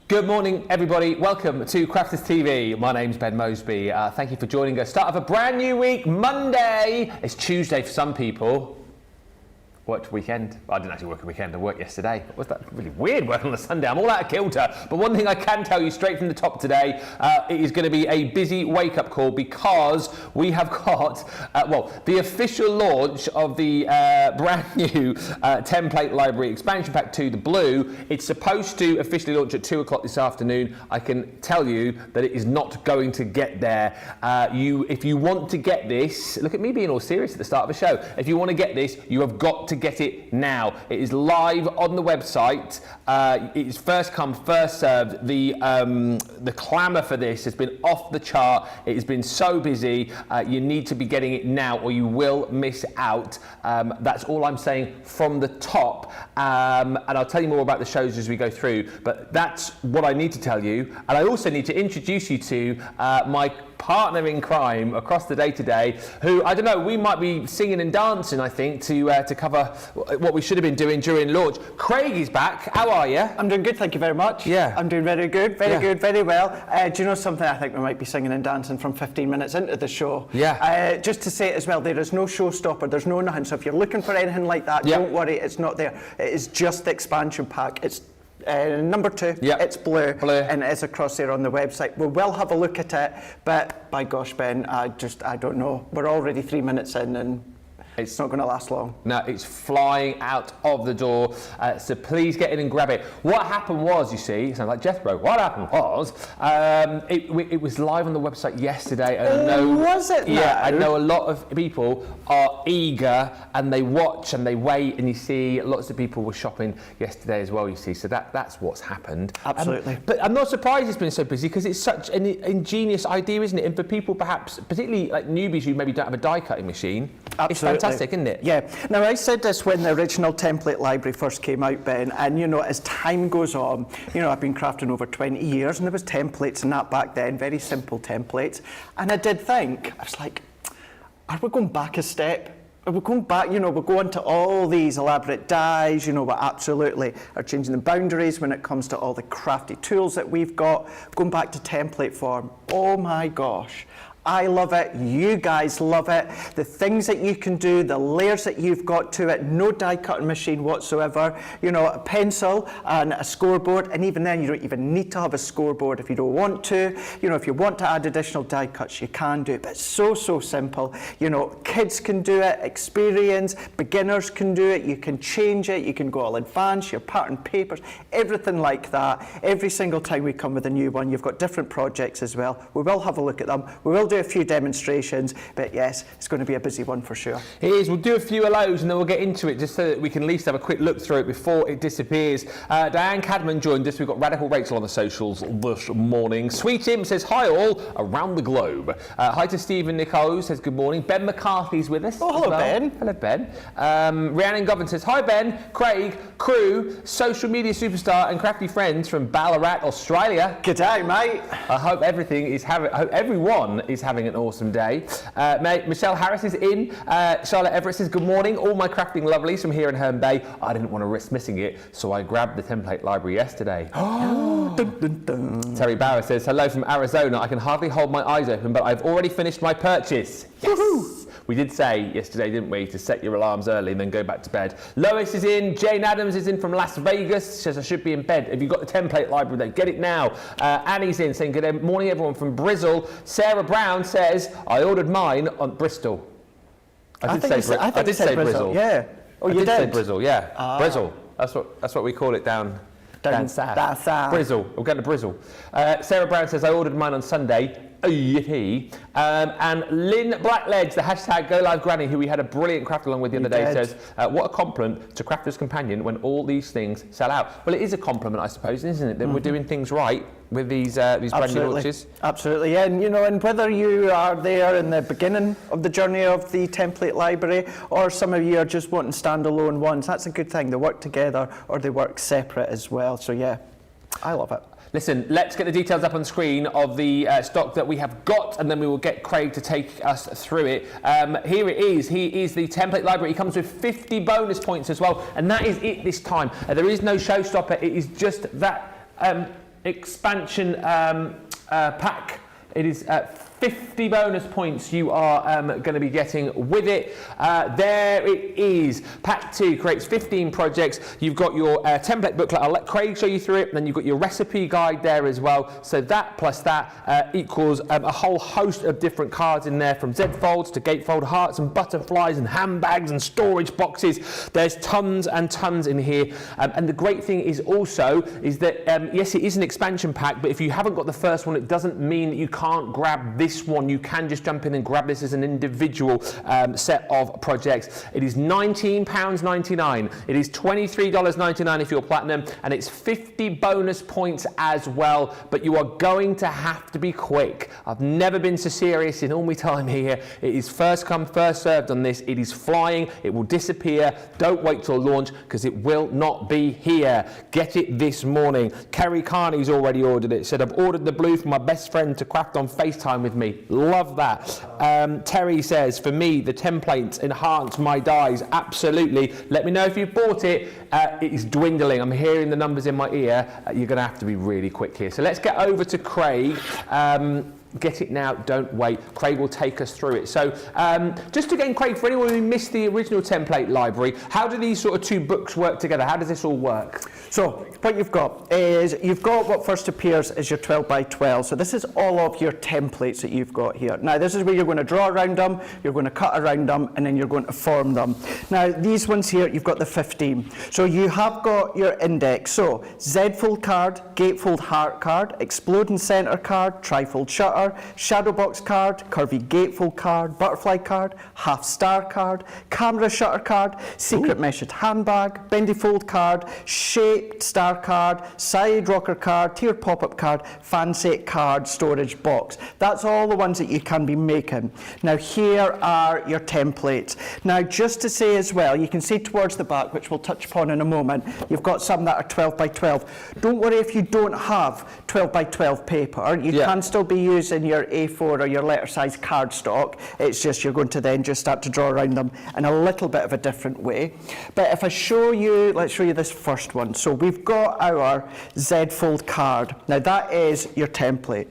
Good morning, everybody. Welcome to Crafters TV. My name's Ben Moseby. Thank you for joining us. Start of a brand new week, Monday. It's Tuesday for some people. Worked weekend. I didn't actually work a weekend. I worked yesterday. Was that really weird working on a Sunday? I'm all out of kilter. But one thing I can tell you straight from the top today, it is going to be a busy wake-up call because we have got, the official launch of the brand new template library expansion pack 2, the blue. It's supposed to officially launch at 2 o'clock this afternoon. I can tell you that it is not going to get there. If you want to get this, look at me being all serious at the start of the show. If you want to get this, you have got to get it now. It is live on the website. It is first come, first served. The clamour for this has been off the chart. It has been so busy. You need to be getting it now or you will miss out. That's all I'm saying from the top. And I'll tell you more about the shows as we go through. But that's what I need to tell you. And I also need to introduce you to my partner in crime across the day today, who, I don't know, we might be singing and dancing, I think, to cover what we should have been doing during launch. Craig is back. How are you? I'm doing good, thank you very much. Yeah. I'm doing very good, very well. Do you know something? I think we might be singing and dancing from 15 minutes into the show. Yeah. Just to say it as well, there is no showstopper, there's no nothing. So if you're looking for anything like that, don't worry, it's not there. It is just the expansion pack. It's number 2, it's blue, and it is across there on the website. We will have a look at it, but by gosh, Ben, I don't know. We're already 3 minutes in and it's not going to last long. No, it's flying out of the door, so please get in and grab it. What happened was, you see, it sounds like Jethro, what happened was, it was live on the website yesterday. And was it? Yeah, I know a lot of people are eager and they watch and they wait, and you see lots of people were shopping yesterday as well, you see, so that's what's happened. Absolutely. But I'm not surprised it's been so busy because it's such an ingenious idea, isn't it? And for people perhaps, particularly like newbies who maybe don't have a die cutting machine, it's fantastic, isn't it? Yeah. Now, I said this when the original template library first came out, Ben, and, you know, as time goes on, you know, I've been crafting over 20 years, and there was templates and that back then, very simple templates, and I did think, I was like, are we going back a step? Are we going back, you know, we're going to all these elaborate dies, you know, we absolutely are changing the boundaries when it comes to all the crafty tools that we've got, going back to template form. Oh my gosh. I love it, you guys love it, the things that you can do, the layers that you've got to it, no die cutting machine whatsoever, you know, a pencil and a scoreboard, and even then you don't even need to have a scoreboard if you don't want to. You know, if you want to add additional die cuts, you can do it, but it's so simple. You know, kids can do it, experience, beginners can do it, you can change it, you can go all advanced, your pattern papers, everything like that. Every single time we come with a new one, you've got different projects as well. We will have a look at them, we will do a few demonstrations, but yes, it's going to be a busy one for sure. It is. We'll do a few of those and then we'll get into it just so that we can at least have a quick look through it before it disappears. Diane Cadman joined us. We've got Radical Rachel on the socials this morning. Sweet Im says hi all around the globe. Hi to Stephen Nicole, says good morning. Ben McCarthy's with us. Oh, hello, Ben. Hello, Ben. Rhiannon Govan says hi Ben, Craig, crew, social media superstar and crafty friends from Ballarat, Australia. Good day, mate. I hope everyone is having an awesome day. Michelle Harris is in. Charlotte Everett says, good morning, all my crafting lovelies from here in Herne Bay. I didn't want to risk missing it, so I grabbed the template library yesterday. Dun, dun, dun. Terry Bauer says, hello from Arizona. I can hardly hold my eyes open, but I've already finished my purchase. Yes! We did say yesterday, didn't we, to set your alarms early and then go back to bed. Lois is in. Jane Adams is in from Las Vegas. Says, I should be in bed. Have you got the template library there? Get it now. Annie's in saying, good morning, everyone from Bristol. Sarah Brown says, I ordered mine on Bristol. I did say Bristol. Yeah. Oh, you did? Say Bristol, yeah. Bristol. That's what we call it down south. Bristol. We're going to Bristol. Sarah Brown says, I ordered mine on Sunday. Yippee. And Lynn Blackledge, the hashtag Go Live Granny, who we had a brilliant craft along with the other day, says, what a compliment to Crafter's Companion when all these things sell out. Well, it is a compliment, I suppose, isn't it? That we're doing things right with these brand new launches. Absolutely, yeah. And, you know, and whether you are there in the beginning of the journey of the template library, or some of you are just wanting standalone ones, that's a good thing. They work together or they work separate as well. So, yeah, I love it. Listen, let's get the details up on screen of the stock that we have got, and then we will get Craig to take us through it. Here it is. He is the template library. He comes with 50 bonus points as well, and that is it this time. There is no showstopper. It is just that expansion pack. It is 50 bonus points you are going to be getting with it. There it is. Pack 2 creates 15 projects. You've got your template booklet. I'll let Craig show you through it. And then you've got your recipe guide there as well. So that plus that equals a whole host of different cards in there, from Z-folds to gatefold hearts and butterflies and handbags and storage boxes. There's tons and tons in here. And the great thing is also is that, yes, it is an expansion pack, but if you haven't got the first one, it doesn't mean that you can't grab this one. You can just jump in and grab this as an individual set of projects. It is £19.99. It is $23.99 if you're platinum, and it's 50 bonus points as well, but you are going to have to be quick. I've never been so serious in all my time here. It is first come, first served on this. It is flying. It will disappear. Don't wait till launch, because it will not be here. Get it this morning. Kerry Carney's already ordered it. Said, I've ordered the blue for my best friend to craft on FaceTime with me. Love that. Terry says, for me, the templates enhance my dies. Absolutely. Let me know if you've bought it. It is dwindling. I'm hearing the numbers in my ear. You're going to have to be really quick here. So let's get over to Craig. Get it now, don't wait. Craig will take us through it. So just again, Craig, for anyone who missed the original template library, how do these sort of two books work together? How does this all work? So what you've got is, you've got what first appears as your 12 by 12. So this is all of your templates that you've got here. Now this is where you're going to draw around them, you're going to cut around them, and then you're going to form them. Now these ones here, you've got the 15. So you have got your index. So Z-fold card, gatefold heart card, exploding center card, trifold shutter, shadow box card, curvy gatefold card, butterfly card, half star card, camera shutter card, secret meshed handbag, bendy fold card, shaped star card, side rocker card, tiered pop-up card, fancy card, storage box. That's all the ones that you can be making. Now here are your templates. Now just to say as well, you can see towards the back, which we'll touch upon in a moment, you've got some that are 12 by 12. Don't worry if you don't have 12 by 12 paper. You can still be using your A4 or your letter size cardstock. It's just you're going to then just start to draw around them in a little bit of a different way. But if I show you, let's show you this first one. So we've got our Z-fold card. Now that is your template.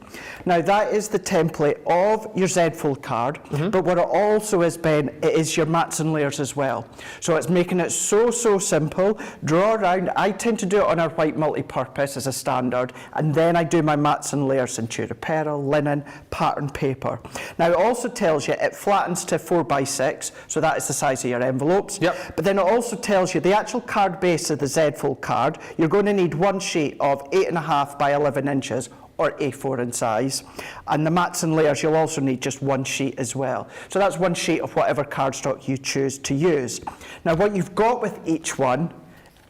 Now that is the template of your Z-fold card, but what it also is, Ben, it is your mats and layers as well. So it's making it so simple. Draw around. I tend to do it on our white multi-purpose as a standard, and then I do my mats and layers in Tudor apparel, linen, pattern paper. Now it also tells you it flattens to 4 by 6, so that is the size of your envelopes. But then it also tells you the actual card base of the Z-fold card, you're going to need one sheet of 8.5 by 11 inches, or A4 in size. And the mats and layers, you'll also need just one sheet as well. So that's one sheet of whatever cardstock you choose to use. Now what you've got with each one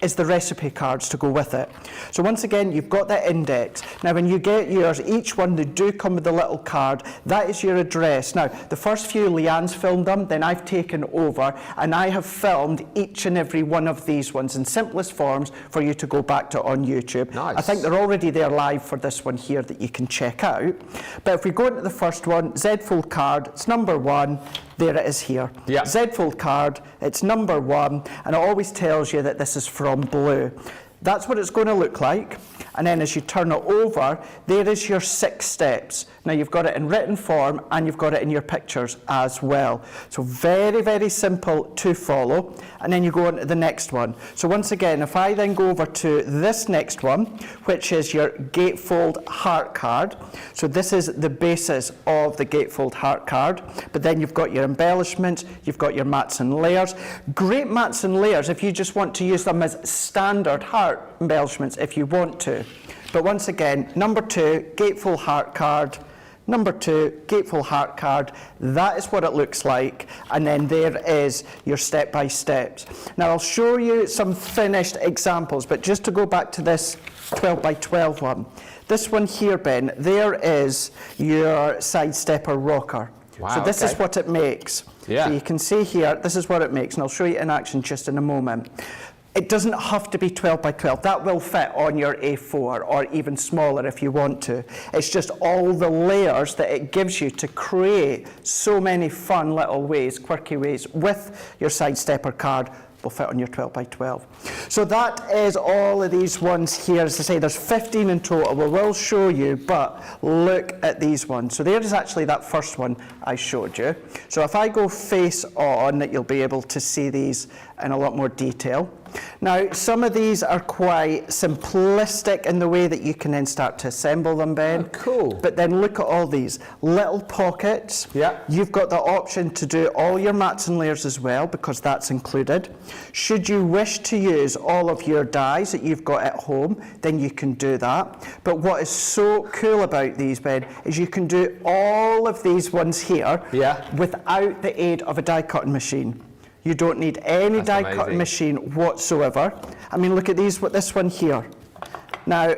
is the recipe cards to go with it. So once again, you've got that index. Now when you get yours, each one, they do come with a little card. That is your address. Now, the first few, Leanne's filmed them, then I've taken over, and I have filmed each and every one of these ones in simplest forms for you to go back to on YouTube. Nice. I think they're already there live for this one here that you can check out. But if we go into the first one, Z-fold card, it's number 1. There it is here. Z-fold card, it's number 1, and it always tells you that this is from blue. That's what it's going to look like. And then as you turn it over, there is your 6 steps. Now you've got it in written form and you've got it in your pictures as well. So very simple to follow. And then you go on to the next one. So once again, if I then go over to this next one, which is your gatefold heart card. So this is the basis of the gatefold heart card. But then you've got your embellishments, you've got your mats and layers. Great mats and layers if you just want to use them as standard heart embellishments if you want to. But once again, number 2, gatefold heart card. Number 2, gatefold heart card. That is what it looks like. And then there is your step-by-steps. Now I'll show you some finished examples, but just to go back to this 12 by 12 one. This one here, Ben, there is your side stepper rocker. Wow, so this is what it makes. So you can see here, this is what it makes, and I'll show you in action just in a moment. It doesn't have to be 12 by 12. That will fit on your A4 or even smaller if you want to. It's just all the layers that it gives you to create so many fun little ways, quirky ways with your side stepper card will fit on your 12 by 12. So that is all of these ones here. As I say, there's 15 in total. We will show you, but look at these ones. So there is actually that first one I showed you. So if I go face on, you'll be able to see these in a lot more detail. Now, some of these are quite simplistic in the way that you can then start to assemble them, Ben. Oh, cool. But then look at all these little pockets. Yeah. You've got the option to do all your mats and layers as well, because that's included. Should you wish to use all of your dies that you've got at home, then you can do that. But what is so cool about these, Ben, is you can do all of these ones here without the aid of a die cutting machine. You don't need any die cutting machine whatsoever. I mean, look at these. This one here. Now,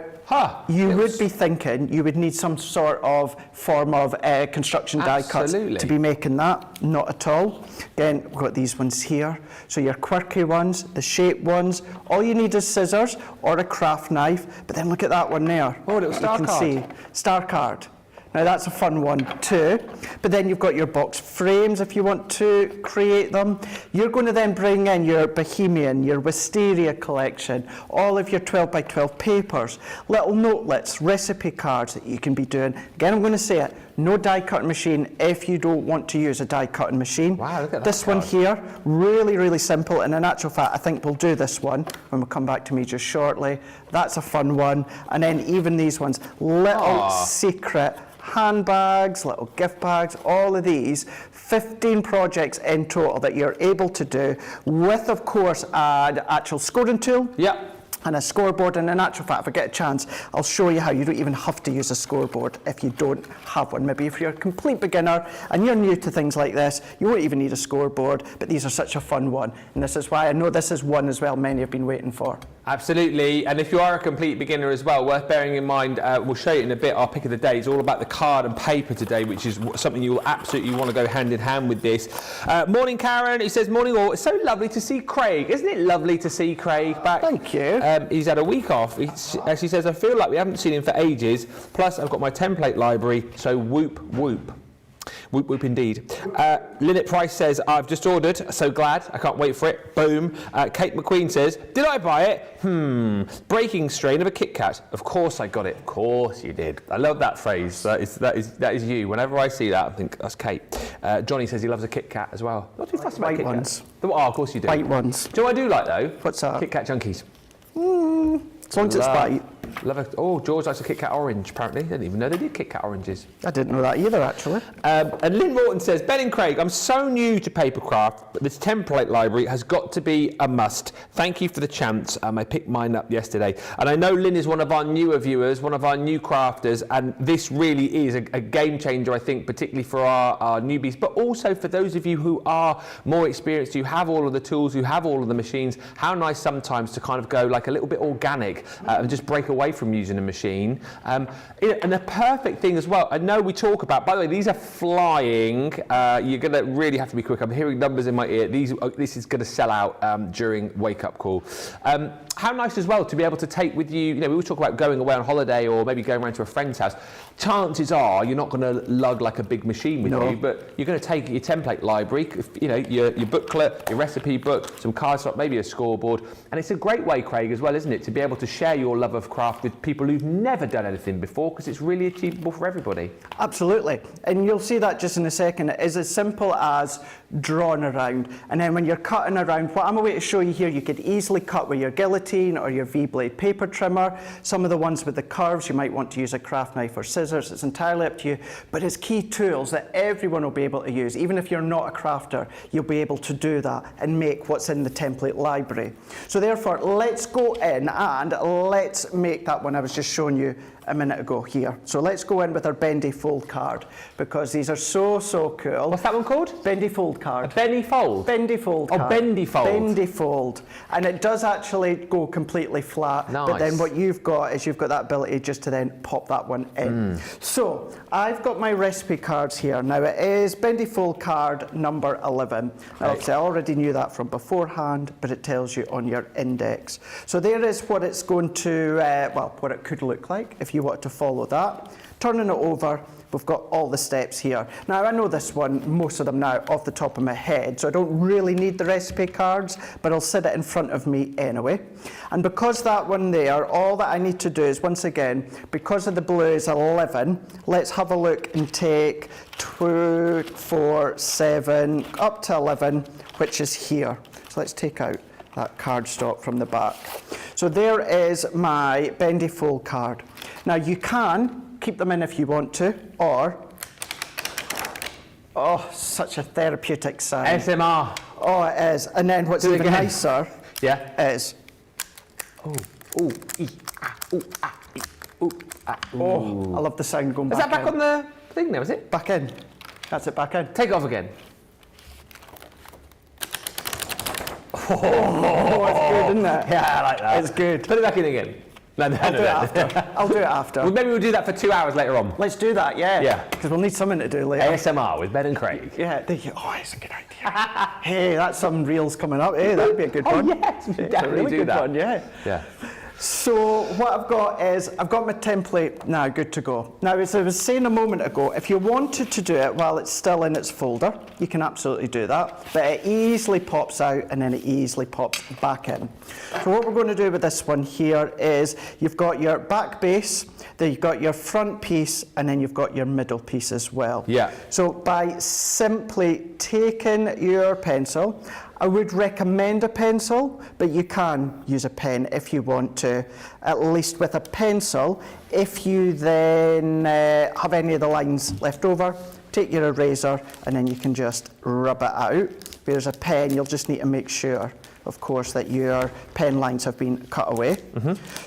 you would be thinking you would need some sort of form of construction die cuts to be making that. Not at all. Again, we've got these ones here. So your quirky ones, the shaped ones. All you need is scissors or a craft knife. But then look at that one there. Oh, little star card. You can see star card. Now that's a fun one too, but then you've got your box frames if you want to create them. You're going to then bring in your Bohemian, your Wisteria collection, all of your 12 by 12 papers, little notelets, recipe cards that you can be doing. Again, I'm going to say it, no die cutting machine if you don't want to use a die cutting machine. Wow, look at that this card. one here, really, really simple, and in actual fact, I think we'll do this one when we come back to me just shortly. That's a fun one, and then even these ones, little secret handbags, little gift bags, all of these, 15 projects in total that you're able to do with, of course, an actual scoring tool. Yeah. And a scoreboard, and in actual fact, if I get a chance, I'll show you how you don't even have to use a scoreboard if you don't have one. Maybe if you're a complete beginner and you're new to things like this, you won't even need a scoreboard, but these are such a fun one. And this is why I know this is one as well many have been waiting for. Absolutely, and if you are a complete beginner as well, worth bearing in mind, we'll show you in a bit, our pick of the day is all about the card and paper today, which is something you will absolutely want to go hand in hand with this. Morning Karen, he says, morning all, it's so lovely to see Craig. Isn't it lovely to see Craig back? Thank you. He's had a week off. She says, I feel like we haven't seen him for ages, plus I've got my template library, so whoop whoop. Whoop whoop indeed. Lynette Price says, I've just ordered, so glad, I can't wait for it. Boom. Kate McQueen says, did I buy it? Breaking strain of a Kit Kat. Of course I got it. Of course you did. I love that phrase. That is you. Whenever I see that, I think that's Kate. Johnny says he loves a Kit Kat as well. Not too fussed about Kit Kats. Oh, of course you do. White ones. Do you know what I do like though? What's that? Kit Kat junkies. As long as it's white. Love it. Oh, George likes a Kit Kat orange, apparently. I didn't even know they did Kit Kat oranges. I didn't know that either, actually. And Lynn Morton says, Ben and Craig, I'm so new to papercraft, but this template library has got to be a must. Thank you for the chance. I picked mine up yesterday. And I know Lynn is one of our newer viewers, one of our new crafters, and this really is a game changer, I think, particularly for our newbies, but also for those of you who are more experienced, who have all of the tools, who have all of the machines. How nice sometimes to kind of go like a little bit organic and just break away from using a machine. And the perfect thing as well, I know we talk about, by the way, these are flying. You're going to really have to be quick. I'm hearing numbers in my ear. This is going to sell out during Wake Up Call. How nice as well to be able to take with you, we always talk about going away on holiday or maybe going around to a friend's house. Chances are you're not going to lug like a big machine with you, but you're going to take your template library, your booklet, your recipe book, some cardstock, maybe a scoreboard. And it's a great way, Craig, as well, isn't it, to be able to share your love of craft with people who've never done anything before, because it's really achievable for everybody. Absolutely. And you'll see that just in a second. It is as simple as drawing around. And then when you're cutting around, what I'm going to show you here, you could easily cut with your guillotine or your V-blade paper trimmer. Some of the ones with the curves, you might want to use a craft knife or scissors. It's entirely up to you. But it's key tools that everyone will be able to use. Even if you're not a crafter, you'll be able to do that and make what's in the template library. So therefore, let's go in and let's make that one I was just showing you a minute ago here. So let's go in with our Bendy fold card, because these are so cool. What's that one called? Bendy fold card. A Bendy fold? Bendy fold card. Oh, Bendy fold. Bendy fold. And it does actually go completely flat. Nice. But then what you've got is you've got that ability just to then pop that one in. So I've got my recipe cards here. Now it is Bendy fold card number 11. Now, I already knew that from beforehand, but it tells you on your index. So there is what it's going to, what it could look like if you want to follow that. Turning it over, we've got all the steps here. Now, I know this one, most of them now, off the top of my head, so I don't really need the recipe cards, but I'll sit it in front of me anyway. And because that one there, all that I need to do is, once again, because of the blue is 11, let's have a look and take 2, 4, 7, up to 11, which is here. So let's take out that cardstock from the back. So there is my Bendy fold card. Now you can keep them in if you want to, or, oh, such a therapeutic sound. ASMR. Oh, it is. And then what's Do it even again. nicer is, Oh, ooh, ee, ah, ooh, ah, ee, ooh, ah, ooh. oh, I love the sound going Is back that back in. on the thing now, is it? Back in. That's it, back in. Take it off again. Oh, it's good, isn't it? Yeah, I like that. It's good. Put it back in again. No, no, I'll no, do it no. after. I'll do it after. Well, maybe we'll do that for 2 hours later on. Let's do that, yeah. Yeah. Because we'll need something to do later. ASMR with Ben and Craig. Yeah, oh, it's a good idea. Hey, that's some reels coming up. Hey, that'd be a good Oh, one. yes, we It's a definitely really do good that. one, yeah. Yeah. So what I've got is, I've got my template now good to go. Now, as I was saying a moment ago, if you wanted to do it while it's still in its folder, you can absolutely do that, but it easily pops out and then it easily pops back in. So what we're going to do with this one here is, you've got your back base, then you've got your front piece, and then you've got your middle piece as well. Yeah. So by simply taking your pencil, I would recommend a pencil, but you can use a pen if you want to, at least with a pencil. If you then have any of the lines left over, take your eraser and then you can just rub it out. Whereas a pen, you'll just need to make sure, of course, that your pen lines have been cut away.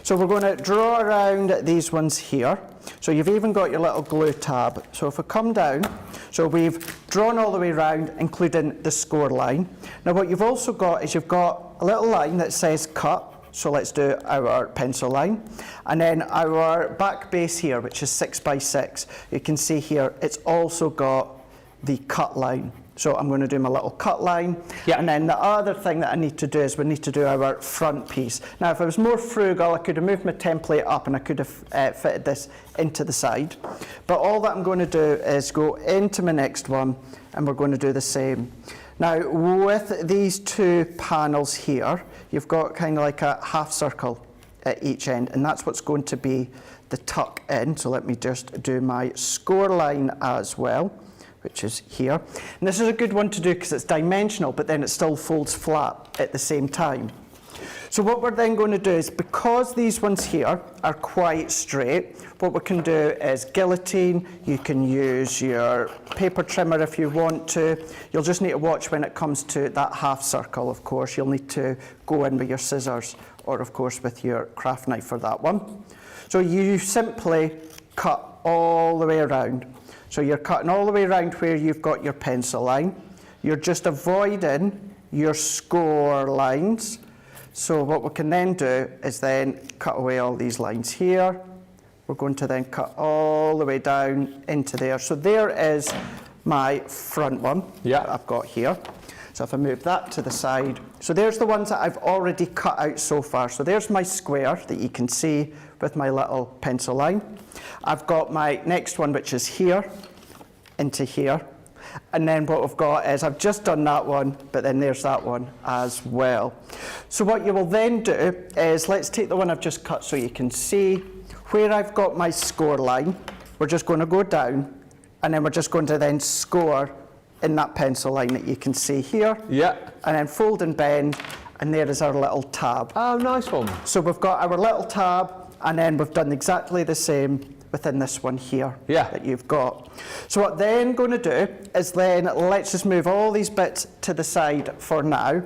So we're going to draw around these ones here. So you've even got your little glue tab. So if we come down, so we've drawn all the way around, including the score line. Now what you've also got is you've got a little line that says cut. So let's do our pencil line. And then our back base here, which is 6 by 6. You can see here, it's also got the cut line. So I'm going to do my little cut line. Yeah. And then the other thing that I need to do is we need to do our front piece. Now, if I was more frugal, I could have moved my template up and I could have fitted this into the side. But all that I'm going to do is go into my next one and we're going to do the same. Now, with these two panels here, you've got kind of like a half circle at each end, and that's what's going to be the tuck in. So let me just do my score line as well, which is here. And this is a good one to do because it's dimensional, but then it still folds flat at the same time. So what we're then going to do is, because these ones here are quite straight, what we can do is guillotine. You can use your paper trimmer if you want to. You'll just need to watch when it comes to that half circle, of course. You'll need to go in with your scissors or, of course, with your craft knife for that one. So you simply cut all the way around. So you're cutting all the way around where you've got your pencil line. You're just avoiding your score lines. So what we can then do is then cut away all these lines here. We're going to then cut all the way down into there. So there is my front one that I've got here. So if I move that to the side, so there's the ones that I've already cut out so far. So there's my square that you can see with my little pencil line. I've got my next one, which is here into here. And then what we've got is, I've just done that one, but then there's that one as well. So what you will then do is, let's take the one I've just cut so you can see where I've got my score line. We're just going to go down, and then we're just going to then score in that pencil line that you can see here. Yeah. And then fold and bend, and there is our little tab. Oh, nice one. So we've got our little tab, and then we've done exactly the same within this one here that you've got. So what then going to do is then, let's just move all these bits to the side for now,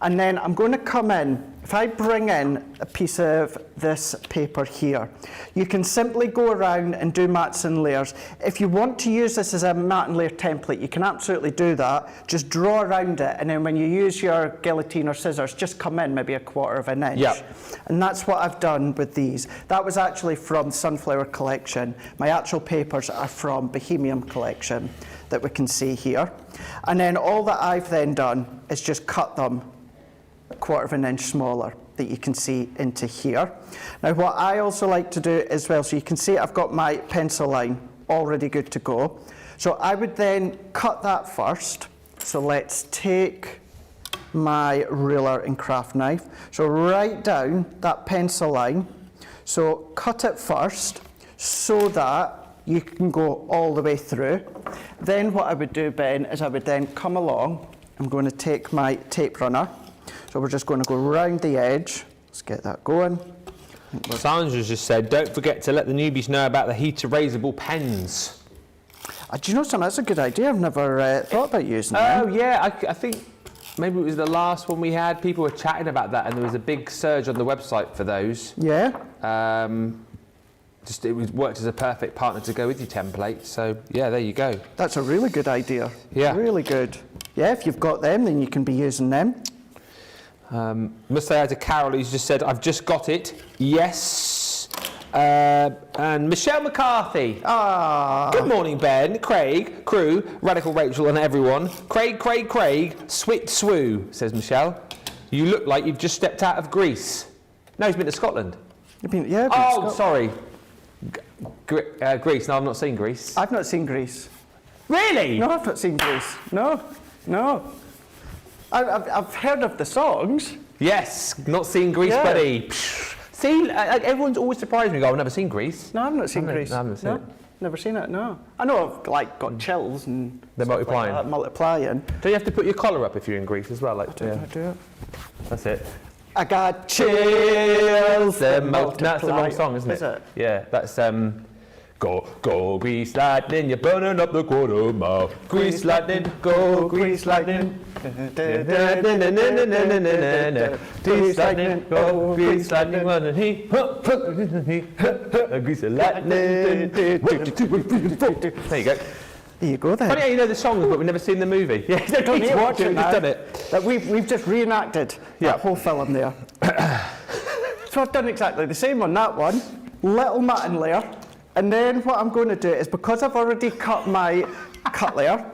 and then I'm going to come in. If I bring in a piece of this paper here, you can simply go around and do mats and layers. If you want to use this as a mat and layer template, you can absolutely do that. Just draw around it, and then when you use your guillotine or scissors, just come in maybe 1/4 of an inch. Yeah. And that's what I've done with these. That was actually from Sunflower Collection. My actual papers are from Bohemian Collection that we can see here. And then all that I've then done is just cut them 1/4 of an inch smaller. that you can see into here. Now what I also like to do as well, so you can see I've got my pencil line already good to go. So I would then cut that first. So let's take my ruler and craft knife. So right down that pencil line. So cut it first so that you can go all the way through. Then what I would do, Ben, is I would then come along. I'm going to take my tape runner. So we're just going to go round the edge. Let's get that going. Sandra's just said, don't forget to let the newbies know about the heat erasable pens. Do you know something? That's a good idea. I've never thought about using them. Oh yeah, I think maybe it was the last one we had. People were chatting about that, and there was a big surge on the website for those. Yeah. It worked as a perfect partner to go with your template. So yeah, there you go. That's a really good idea. Yeah. Really good. Yeah, if you've got them, then you can be using them. Must say hi to Carol, who's just said, I've just got it. Yes. And Michelle McCarthy. Ah. Good morning, Ben, Craig, crew, Radical Rachel and everyone. Craig, swit swoo, says Michelle. You look like you've just stepped out of Greece. No, he's been to Scotland. You've been, yeah. Oh, sorry. Greece. No, I've not seen Greece. I've not seen Greece. Really? No, I've not seen Greece. No. I've heard of the songs. Yes, not seen Greece, Yeah. buddy. See, everyone's always surprised me. Go, I've never seen Greece. No, I've not seen Greece. I haven't seen it. Never seen it. No. I know I've like got chills and They're stuff multiplying. Like that, multiplying. Do you have to put your collar up if you're in Greece as well? Like, I do it. That's it. I got chills. No, that's the wrong song, isn't it? Is it? Yeah, that's Go Grease lightning, you're burning up the quarter mile. Grease lightning, go Grease lightning. Grease lightning, go Grease lightning, when he Grease lightning. There you go. There you go then. Funny how you know the songs, but we've never seen the movie. Yeah, Don't need to watch it we've now. done it. Like we've just reenacted that whole film there. So I've done exactly the same on that one. Little mutton layer. And then what I'm going to do is, because I've already cut my cut layer,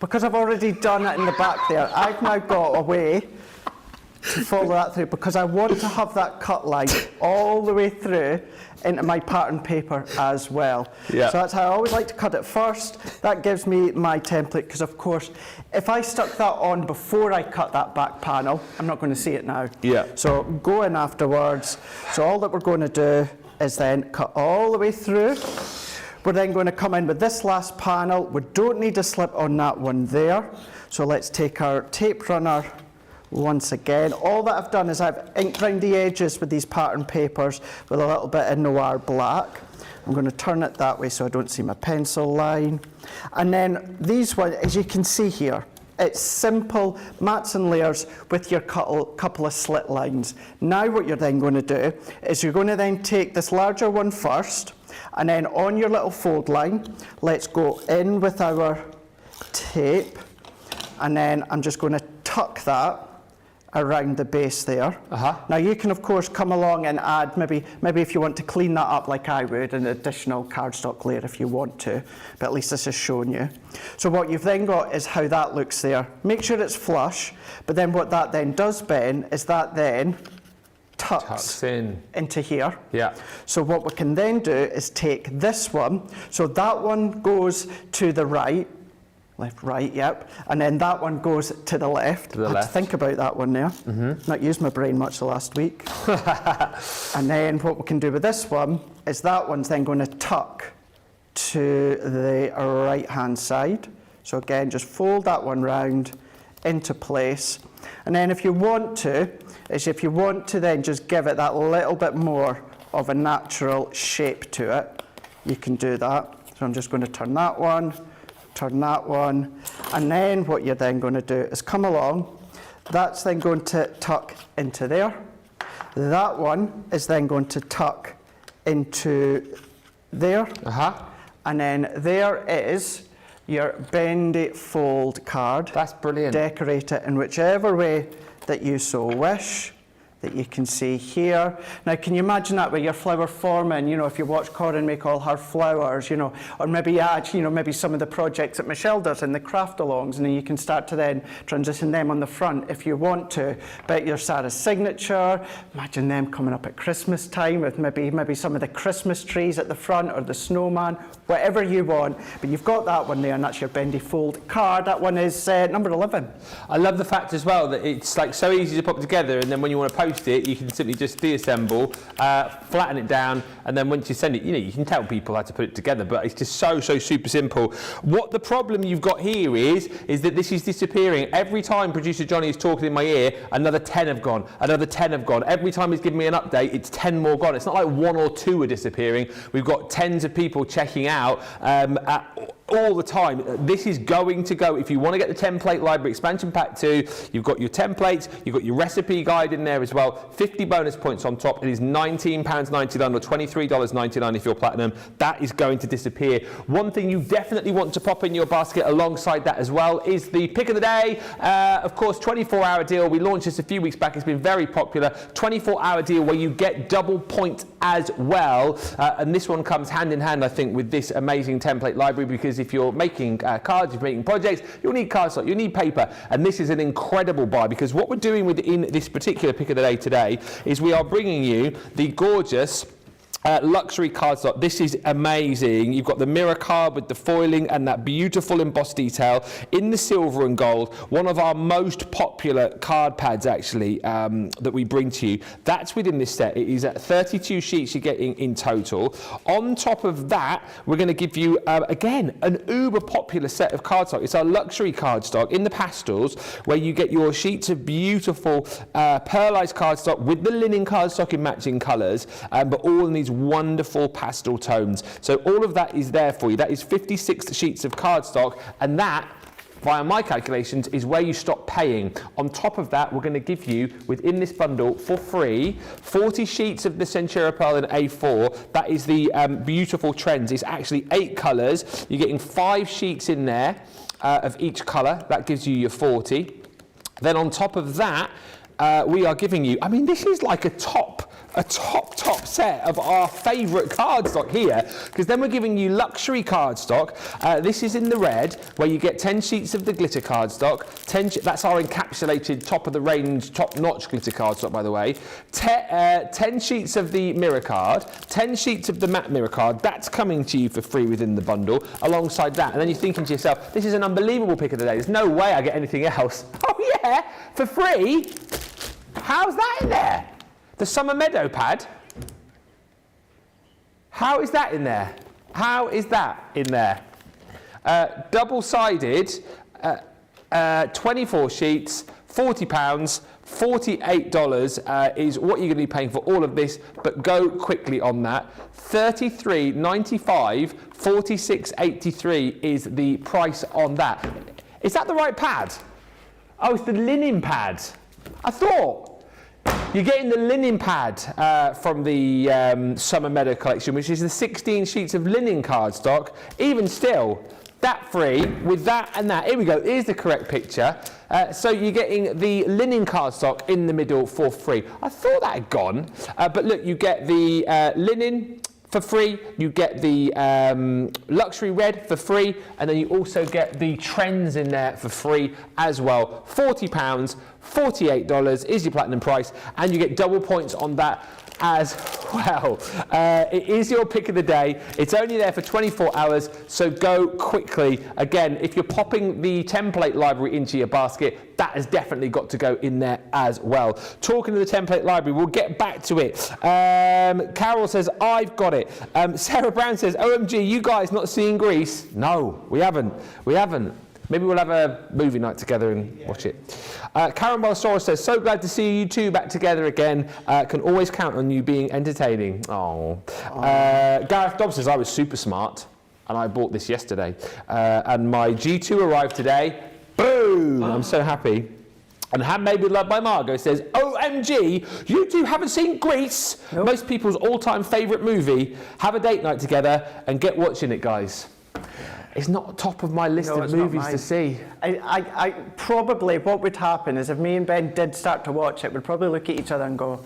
because I've already done it in the back there, I've now got a way to follow that through, because I want to have that cut line all the way through into my pattern paper as well. Yeah. So that's how I always like to cut it first. That gives me my template, because of course, if I stuck that on before I cut that back panel, I'm not going to see it now. Yeah. So go in afterwards. So all that we're going to do is then cut all the way through. We're then going to come in with this last panel. We don't need a slip on that one there. So let's take our tape runner once again. All that I've done is I've inked round the edges with these pattern papers with a little bit of noir black. I'm going to turn it that way so I don't see my pencil line. And then these ones, as you can see here, it's simple mats and layers with your couple of slit lines. Now what you're then going to do is you're going to then take this larger one first, and then on your little fold line, let's go in with our tape, and then I'm just going to tuck that around the base there. Now you can of course come along and add maybe if you want to clean that up like I would, an additional cardstock layer if you want to, but at least this has shown you. So what you've then got is how that looks there. Make sure it's flush, but then what that then does, Ben, is that then tucks in into here. Yeah. So what we can then do is take this one, so that one goes to the right, left, right, yep. And then that one goes to the left. I had to think about that one there. Not used my brain much the last week. And then what we can do with this one is that one's then going to tuck to the right-hand side. So again, just fold that one round into place. And then if you want to then just give it that little bit more of a natural shape to it, you can do that. So I'm just going to turn that one, and then what you're then going to do is come along. That's then going to tuck into there. That one is then going to tuck into there. And then there is your bendy fold card. That's brilliant. Decorate it in whichever way that you so wish. that you can see here. Now, can you imagine that with your flower forming? You know, if you watch Corin make all her flowers, you know, or maybe add, you know, maybe some of the projects that Michelle does in the craft-alongs, and then you can start to then transition them on the front if you want to. But your Sarah's signature, imagine them coming up at Christmas time with maybe some of the Christmas trees at the front or the snowman, whatever you want. But you've got that one there, and that's your Bendy fold card. That one is number 11. I love the fact as well that it's like so easy to pop together, and then when you want to post it, you can simply just deassemble, flatten it down, and then once you send it, you know, you can tell people how to put it together, but it's just so super simple. What the problem you've got here is that this is disappearing. Every time producer Johnny is talking in my ear, another 10 have gone, another 10 have gone. Every time he's giving me an update, it's 10 more gone. It's not like 1 or 2 are disappearing. We've got tens of people checking out all the time. This is going to go, if you want to get the template library expansion pack 2, you've got your templates, you've got your recipe guide in there as well, 50 bonus points on top. It is £19.99 or $23.99 if you're platinum. That is going to disappear. One thing you definitely want to pop in your basket alongside that as well is the pick of the day. Of course, 24-hour deal. We launched this a few weeks back. It's been very popular. 24-hour deal where you get double points as well. And this one comes hand in hand, I think, with this amazing template library, because if you're making cards, you're making projects, you'll need cardstock, you need paper, and this is an incredible buy, because what we're doing within this particular pick of the day today is we are bringing you the gorgeous luxury cardstock. This is amazing. You've got the mirror card with the foiling and that beautiful embossed detail in the silver and gold. One of our most popular card pads, actually, that we bring to you. That's within this set. It is at 32 sheets you're getting in total. On top of that, we're going to give you, again, an uber popular set of cardstock. It's our luxury cardstock in the pastels, where you get your sheets of beautiful pearlized cardstock with the linen cardstock in matching colours, but all in these wonderful pastel tones. So all of that is there for you. That is 56 sheets of cardstock, and that, via my calculations, is where you stop paying. On top of that, we're going to give you, within this bundle, for free, 40 sheets of the Centura Pearl in A4. That is the beautiful trends. It's actually 8 colours. You're getting 5 sheets in there of each colour. That gives you your 40. Then on top of that, we are giving you, I mean, this is like a top set of our favourite cardstock here, because then we're giving you luxury cardstock. This is in the red, where you get 10 sheets of the glitter cardstock. That's our encapsulated top of the range, top notch glitter cardstock, by the way. 10 sheets of the mirror card, 10 sheets of the matte mirror card. That's coming to you for free within the bundle alongside that. And then you're thinking to yourself, this is an unbelievable pick of the day. There's no way I get anything else. Oh yeah, for free? How's that in there? The Summer Meadow pad? How is that in there? How is that in there? Double-sided, 24 sheets, £40, $48 is what you're going to be paying for all of this, but go quickly on that. $33.95, $46.83 is the price on that. Is that the right pad? Oh, it's the linen pad. I thought. You're getting the linen pad from the Summer Meadow collection, which is the 16 sheets of linen cardstock. Even still, that free with that and that. Here we go. Here's the correct picture. So you're getting the linen cardstock in the middle for free. I thought that had gone, but look, you get the linen for free, you get the luxury red for free, and then you also get the trends in there for free as well. £40, $48 is your platinum price, and you get double points on that as well. It is your pick of the day. It's only there for 24 hours, so go quickly. Again, if you're popping the template library into your basket, that has definitely got to go in there as well. Talking to the template library, we'll get back to it. Carol says, I've got it. Sarah Brown says, OMG, you guys not seeing Grease? No, we haven't. We haven't. Maybe we'll have a movie night together and watch it. Karen Balsaura says, so glad to see you two back together again. Can always count on you being entertaining. Oh. Gareth Dobbs says, I was super smart and I bought this yesterday. And my G2 arrived today. Boom! I'm so happy. And Handmade with Love by Margot says, OMG, you two haven't seen Grease? Nope. Most people's all-time favourite movie. Have a date night together and get watching it, guys. It's not top of my list No, of it's not movies to mine. see. I probably, what would happen is if me and Ben did start to watch it, we'd probably look at each other and go,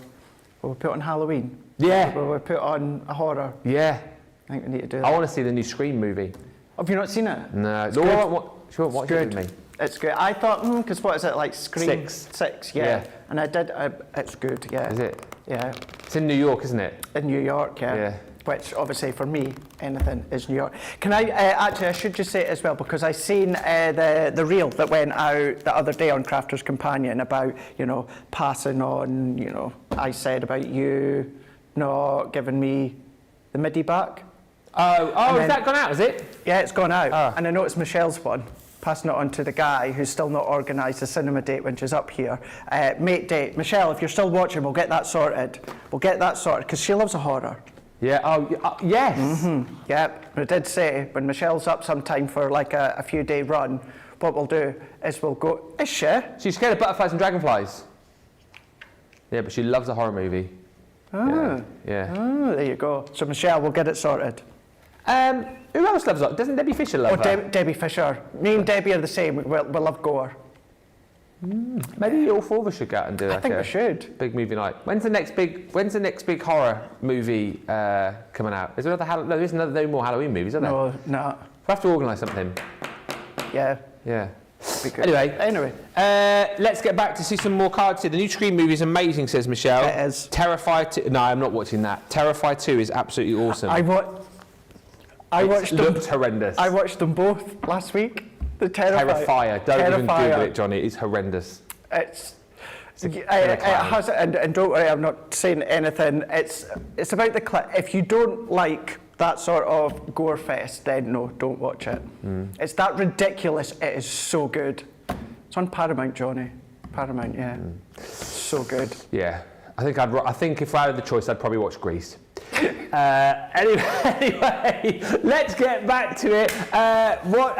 will we put on Halloween? Yeah. Will we put on a horror? Yeah. I think we need to do that. I want to see the new Scream movie. Have you not seen it? No. good. She won't watch it with me. It's good. I thought, because what is it, like Scream? 6. 6, yeah. Yeah. And I did, it's good, yeah. Is it? Yeah. It's in New York, isn't it? In New York, yeah. Yeah. Which obviously for me, anything is New York. Can I, actually I should just say it as well, because I seen the reel that went out the other day on Crafter's Companion about, you know, passing on, you know, I said about you not giving me the MIDI back. Oh, And has that gone out, is it? Yeah, it's gone out. Ah. And I know it's Michelle's one, passing it on to the guy who's still not organised the cinema date when she's up here. Mate date. Michelle, if you're still watching, we'll get that sorted. We'll get that sorted, because she loves a horror. Yeah, yes. Yep, I did say, when Michelle's up sometime for like a few day run, what we'll do is we'll go, is she? She's scared of butterflies and dragonflies. Yeah, but she loves a horror movie. Ah. Yeah. Oh, there you go. So Michelle, we'll get it sorted. Who else loves it? Doesn't Debbie Fisher love her? Debbie Fisher. Me and Debbie are the same. We love gore. Maybe all 4 of us should go out and do I think we should. big movie night. When's the next big horror movie coming out? Is there another no, there's no more Halloween movies, are there? No. We'll have to organise something. Yeah. Yeah. Be good. Anyway, let's get back to see some more cards here. The new Scream movie is amazing, says Michelle. It is. Terrified 2. No, I'm not watching that. Terrified 2 is absolutely awesome. I watched them. Looked horrendous. I watched them both last week. The Terrifier. Don't even Terrifier. Google it, Johnny. It's horrendous. It has, and don't worry, I'm not saying anything. It's about the clip. If you don't like that sort of gore fest, then no, don't watch it. It's that ridiculous. It is so good. It's on Paramount, Johnny. Paramount, yeah. So good. Yeah. I think if I had the choice, I'd probably watch Grease. Anyway, let's get back to it. What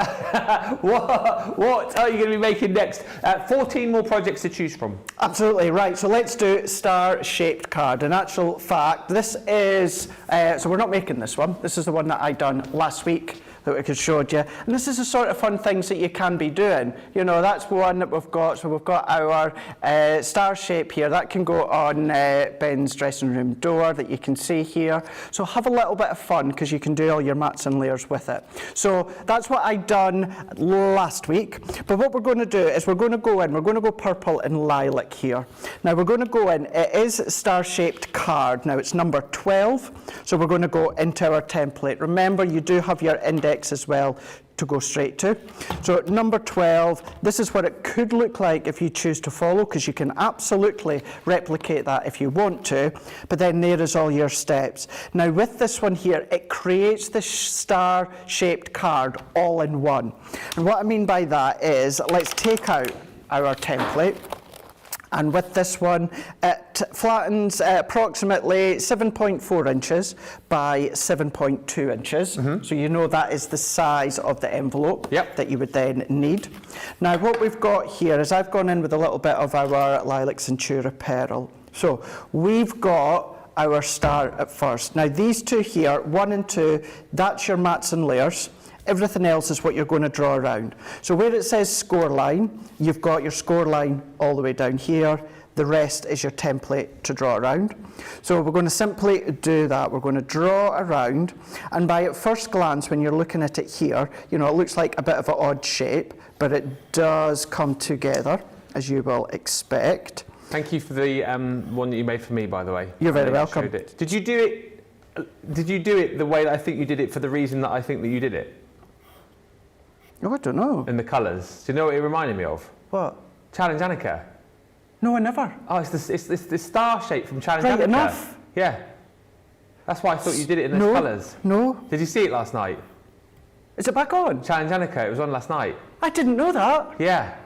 are you going to be making next? 14 more projects to choose from. Absolutely, right. So let's do star-shaped card. In actual fact, this is, so we're not making this one. This is the one that I done last week that we could showed you. And this is the sort of fun things that you can be doing. You know, that's one that we've got. So we've got our star shape here. That can go on Ben's dressing room door that you can see here. So have a little bit of fun because you can do all your mats and layers with it. So that's what I done last week. But what we're going to do is we're going to go in, we're going to go purple and lilac here. Now we're going to go in, it is star-shaped card. Now it's number 12. So we're going to go into our template. Remember, you do have your index as well to go straight to. So number 12, this is what it could look like if you choose to follow, because you can absolutely replicate that if you want to, but then there is all your steps. Now with this one here, it creates this star-shaped card all in one. And what I mean by that is, let's take out our template. And with this one, it flattens approximately 7.4 inches by 7.2 inches. So you know that is the size of the envelope that you would then need. Now what we've got here is I've gone in with a little bit of our Lilac Centura Pearl. So we've got our star at first. Now these two here, 1 and 2, that's your mats and layers. Everything else is what you're going to draw around. So where it says score line, you've got your score line all the way down here. The rest is your template to draw around. So we're going to simply do that. We're going to draw around. And by at first glance, when you're looking at it here, you know, it looks like a bit of an odd shape, but it does come together, as you will expect. Thank you for the one that you made for me, by the way. You're very welcome. Did you do it the way that I think you did it for the reason that I think that you did it? Oh, I don't know. And the colours. Do you know what it reminded me of? What? Challenge Annika. No, I never. Oh, it's the star shape from Challenge Right Annika. enough. Yeah. That's why I thought you did it in those colours. No. Did you see it last night? Is it back on? Challenge Annika, it was on last night. I didn't know that. Yeah.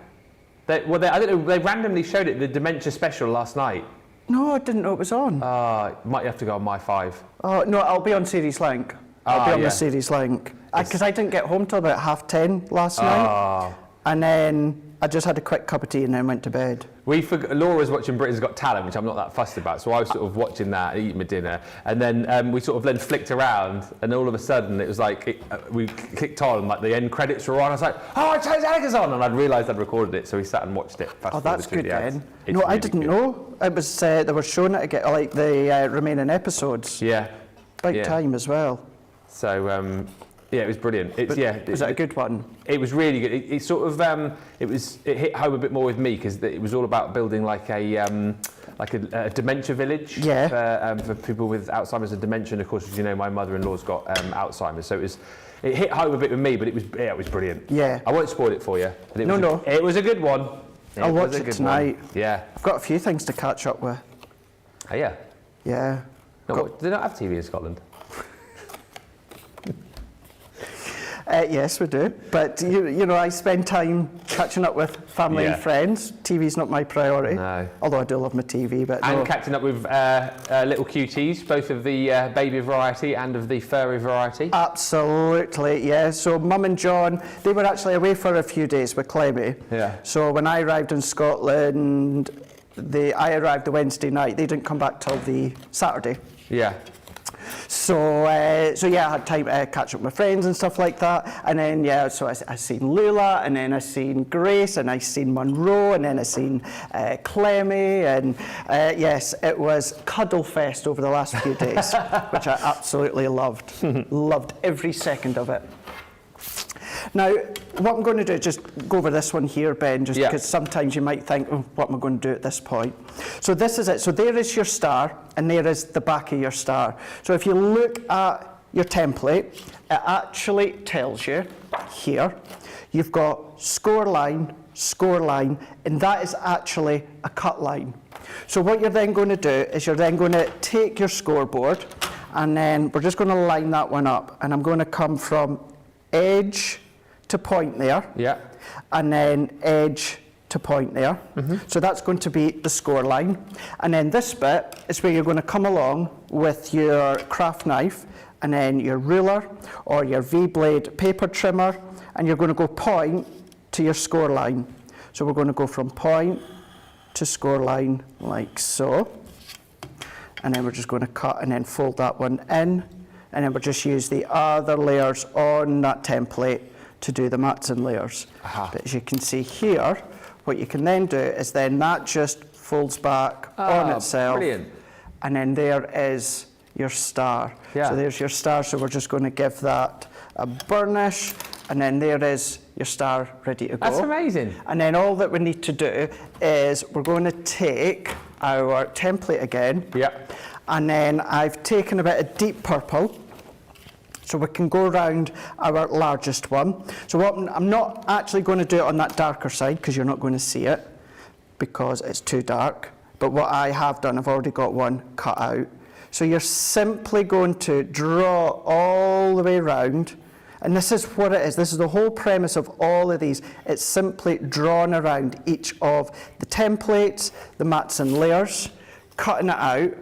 I don't know, they randomly showed it, the Dementia special last night. No, I didn't know it was on. Might have to go on My 5. Oh, no, I'll be on Series Link. I'll be on the Series Link. Because I didn't get home till about 10:30 last night. And then I just had a quick cup of tea and then went to bed. Laura was watching Britain's Got Talent, which I'm not that fussed about, so I was sort of watching that, eating my dinner, and then we sort of then flicked around, and all of a sudden it was like, we clicked on, and like the end credits were on, I was like, oh, Charlie Gallagher's on, and I'd realised I'd recorded it, so we sat and watched it. Oh, that's good then. It's No, really I didn't good. know. It was, they were showing it again, like the remaining episodes. Yeah. Big time as well. So, yeah, it was brilliant. Was that a good one? It was really good. It sort of it hit home a bit more with me because it was all about building like a dementia village for people with Alzheimer's and dementia. And of course, as you know, my mother-in-law's got Alzheimer's, so it hit home a bit with me. But it was brilliant. Yeah. I won't spoil it for you. But No. It was a good one. I'll watch it tonight. Yeah. I've got a few things to catch up with. Oh yeah. Yeah. No, do they not have TV in Scotland? Yes, we do. But you know, I spend time catching up with family and friends. TV's not my priority. No. Although I do love my TV, but and catching up with little cuties, both of the baby variety and of the furry variety. Absolutely, yeah. So Mum and John, they were actually away for a few days with Clemmy. Yeah. So when I arrived in Scotland, I arrived the Wednesday night. They didn't come back till the Saturday. Yeah. So yeah, I had time to catch up with my friends and stuff like that. And then, so I seen Lula, and then I seen Grace, and I seen Monroe, and then I seen Clemmy, and yes, it was cuddle fest over the last few days, which I absolutely loved. Loved every second of it. Now, what I'm going to do, just go over this one here, Ben, just because sometimes you might think, oh, what am I going to do at this point? So this is it. So there is your star, and there is the back of your star. So if you look at your template, it actually tells you here, you've got score line, and that is actually a cut line. So what you're then going to do is you're then going to take your scoreboard, and then we're just going to line that one up, and I'm going to come from edge to point there, and then edge to point there. So that's going to be the score line. And then this bit is where you're going to come along with your craft knife and then your ruler or your V-blade paper trimmer, and you're going to go point to your score line. So we're going to go from point to score line like so. And then we're just going to cut and then fold that one in. And then we'll just use the other layers on that template to do the mats and layers. But as you can see here, what you can then do is then that just folds back on itself. Brilliant. And then there is your star. So there's your star, so we're just going to give that a burnish, and then there is your star ready to go. That's amazing. And then all that we need to do is we're going to take our template again. And then I've taken a bit of deep purple, so we can go around our largest one. So what I'm not actually going to do it on that darker side because you're not going to see it because it's too dark. But what I have done, I've already got one cut out. So you're simply going to draw all the way around. And this is what it is. This is the whole premise of all of these. It's simply drawn around each of the templates, the mats and layers, cutting it out.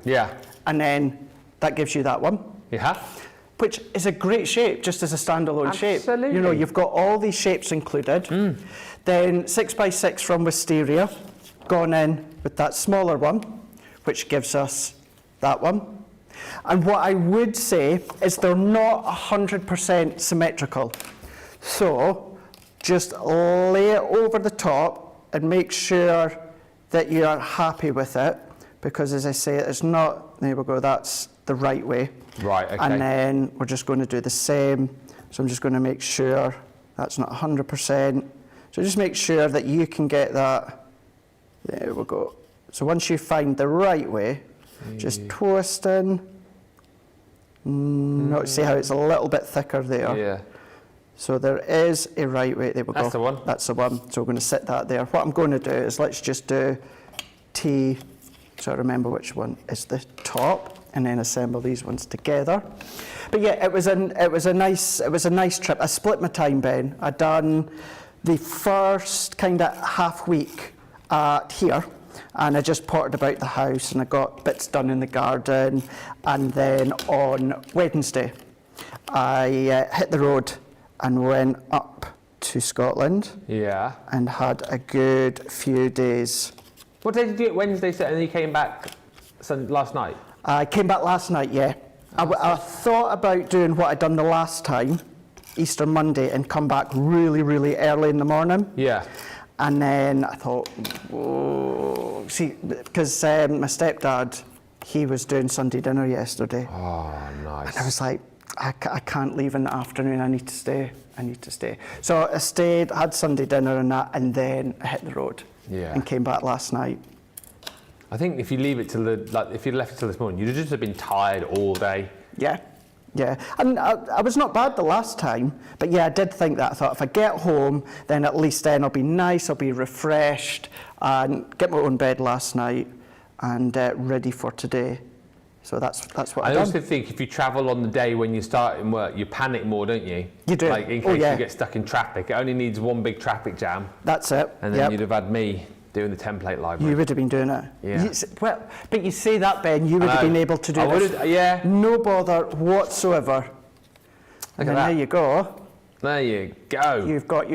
And then that gives you that one. Which is a great shape, just as a standalone shape. You know, you've got all these shapes included. Then 6x6 from Wisteria, gone in with that smaller one, which gives us that one. And what I would say is they're not 100% symmetrical. So just lay it over the top and make sure that you are happy with it, because as I say, it's not, there we go, that's the right way. And then we're just going to do the same. So I'm just going to make sure that's not 100%. So just make sure that you can get that. There we go. So once you find the right way, just twist in. Notice see how it's a little bit thicker there. So there is a right way. There we go. That's the one. That's the one. So we're going to sit that there. What I'm going to do is let's just do T, so I remember which one is the top, and then assemble these ones together. But yeah, it was a nice trip. I split my time, Ben. I done the first kind of half week here, and I just pottered about the house, and I got bits done in the garden. And then on Wednesday, I hit the road and went up to Scotland Yeah. and had a good few days. What day did you do it? Wednesday, and then you came back last night? I came back last night, yeah. I thought about doing what I'd done the last time, Easter Monday, and come back really, really early in the morning. Yeah. And then I thought, whoa, see, because my stepdad, he was doing Sunday dinner yesterday. Oh, nice. And I was like, I can't leave in the afternoon, I need to stay. So I stayed, had Sunday dinner and that, and then I hit the road. Yeah. And came back last night. I think if you leave it till if you left it till this morning, you'd just have been tired all day. Yeah. And I was not bad the last time, but yeah, I did think that. I thought if I get home, then at least then I'll be nice, I'll be refreshed, and get my own bed last night, and ready for today. So that's what I've done. I also think if you travel on the day when you're starting work, you panic more, don't you? You do. Like in case you get stuck in traffic. It only needs one big traffic jam. That's it. And then you'd have had me doing the template library. You would have been doing it. Yeah. Well, but you say that, Ben, you would have been able to do this. Yeah. No bother whatsoever. Look at that. There you go. There you go. You've got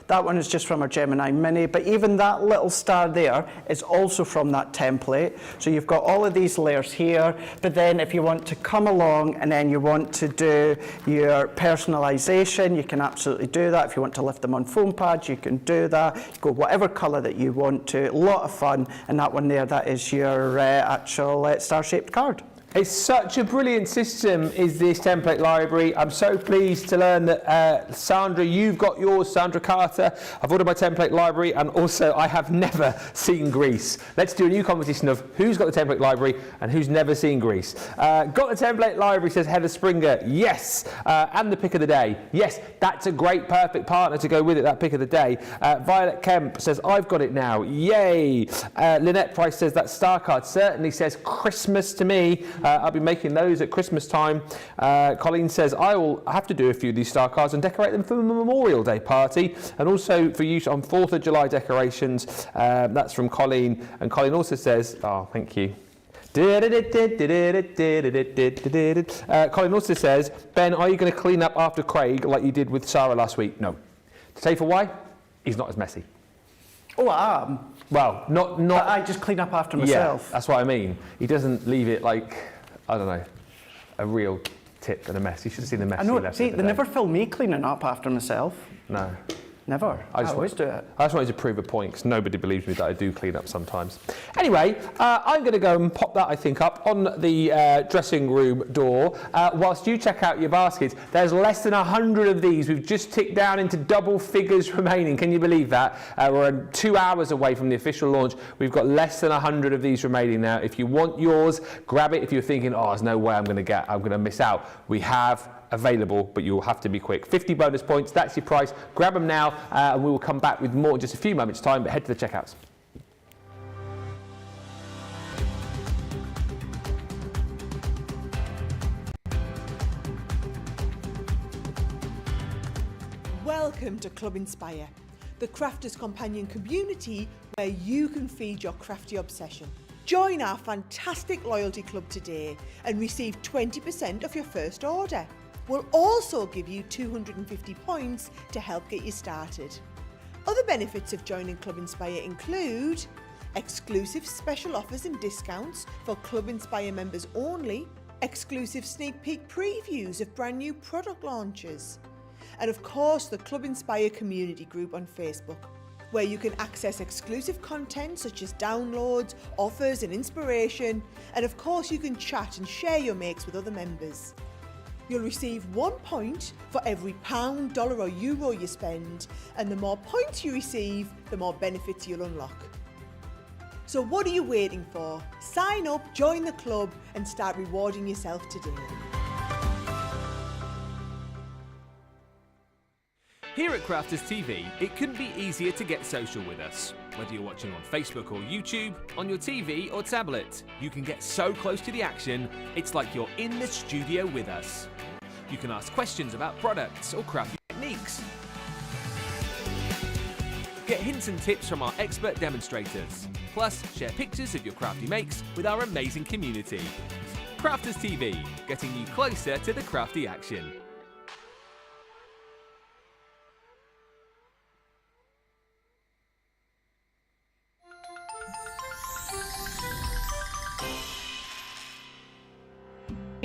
that one is just from our Gemini Mini, but even that little star there is also from that template. So you've got all of these layers here, but then if you want to come along and then you want to do your personalization, you can absolutely do that. If you want to lift them on foam pads, you can do that. You go whatever color that you want to. A lot of fun. And that one there, that is your actual star-shaped card. It's such a brilliant system, is this template library. I'm so pleased to learn that, Sandra, you've got yours, Sandra Carter. I've ordered my template library, and also I have never seen Greece. Let's do a new competition of who's got the template library and who's never seen Greece. Got the template library, says Heather Springer. Yes. And the pick of the day. Yes, that's a great, perfect partner to go with it, that pick of the day. Violet Kemp says, I've got it now. Yay. Lynette Price says, that star card certainly says Christmas to me. I'll be making those at Christmas time. Colleen says, I will have to do a few of these star cards and decorate them for the Memorial Day party, and also for use on 4th of July decorations. That's from Colleen. And Colleen also says, oh, thank you. Colin also says, Ben, are you going to clean up after Craig like you did with Sarah last week? No. To tell you for why? He's not as messy. Oh, I am. Well, not. But I just clean up after myself. Yeah, that's what I mean. He doesn't leave it like, I don't know, a real tip and a mess. You should have seen the mess. I know. See, they never film me cleaning up after myself. No. Never. I always do it. I just wanted to prove a point because nobody believes me that I do clean up sometimes. Anyway, I'm going to go and pop that, I think, up on the dressing room door. Whilst you check out your baskets, there's less than 100 of these. We've just ticked down into double figures remaining. Can you believe that? We're 2 hours away from the official launch. We've got less than 100 of these remaining now. If you want yours, grab it. If you're thinking, oh, there's no way I'm going to miss out, we have available, but you'll have to be quick. 50 bonus points, that's your price. Grab them now, and we will come back with more in just a few moments' time, but head to the checkouts. Welcome to Club Inspire, the crafters' companion community where you can feed your crafty obsession. Join our fantastic loyalty club today and receive 20% of your first order. We'll also give you 250 points to help get you started. Other benefits of joining Club Inspire include exclusive special offers and discounts for Club Inspire members only, exclusive sneak peek previews of brand new product launches, and of course the Club Inspire community group on Facebook, where you can access exclusive content such as downloads, offers and inspiration, and of course you can chat and share your makes with other members. You'll receive 1 point for every pound, dollar or euro you spend, and the more points you receive, the more benefits you'll unlock. So what are you waiting for? Sign up, join the club and start rewarding yourself today. Here at Crafters TV, it couldn't be easier to get social with us. Whether you're watching on Facebook or YouTube, on your TV or tablet, you can get so close to the action, it's like you're in the studio with us. You can ask questions about products or crafting techniques. Get hints and tips from our expert demonstrators. Plus, share pictures of your crafty makes with our amazing community. Crafters TV, getting you closer to the crafty action.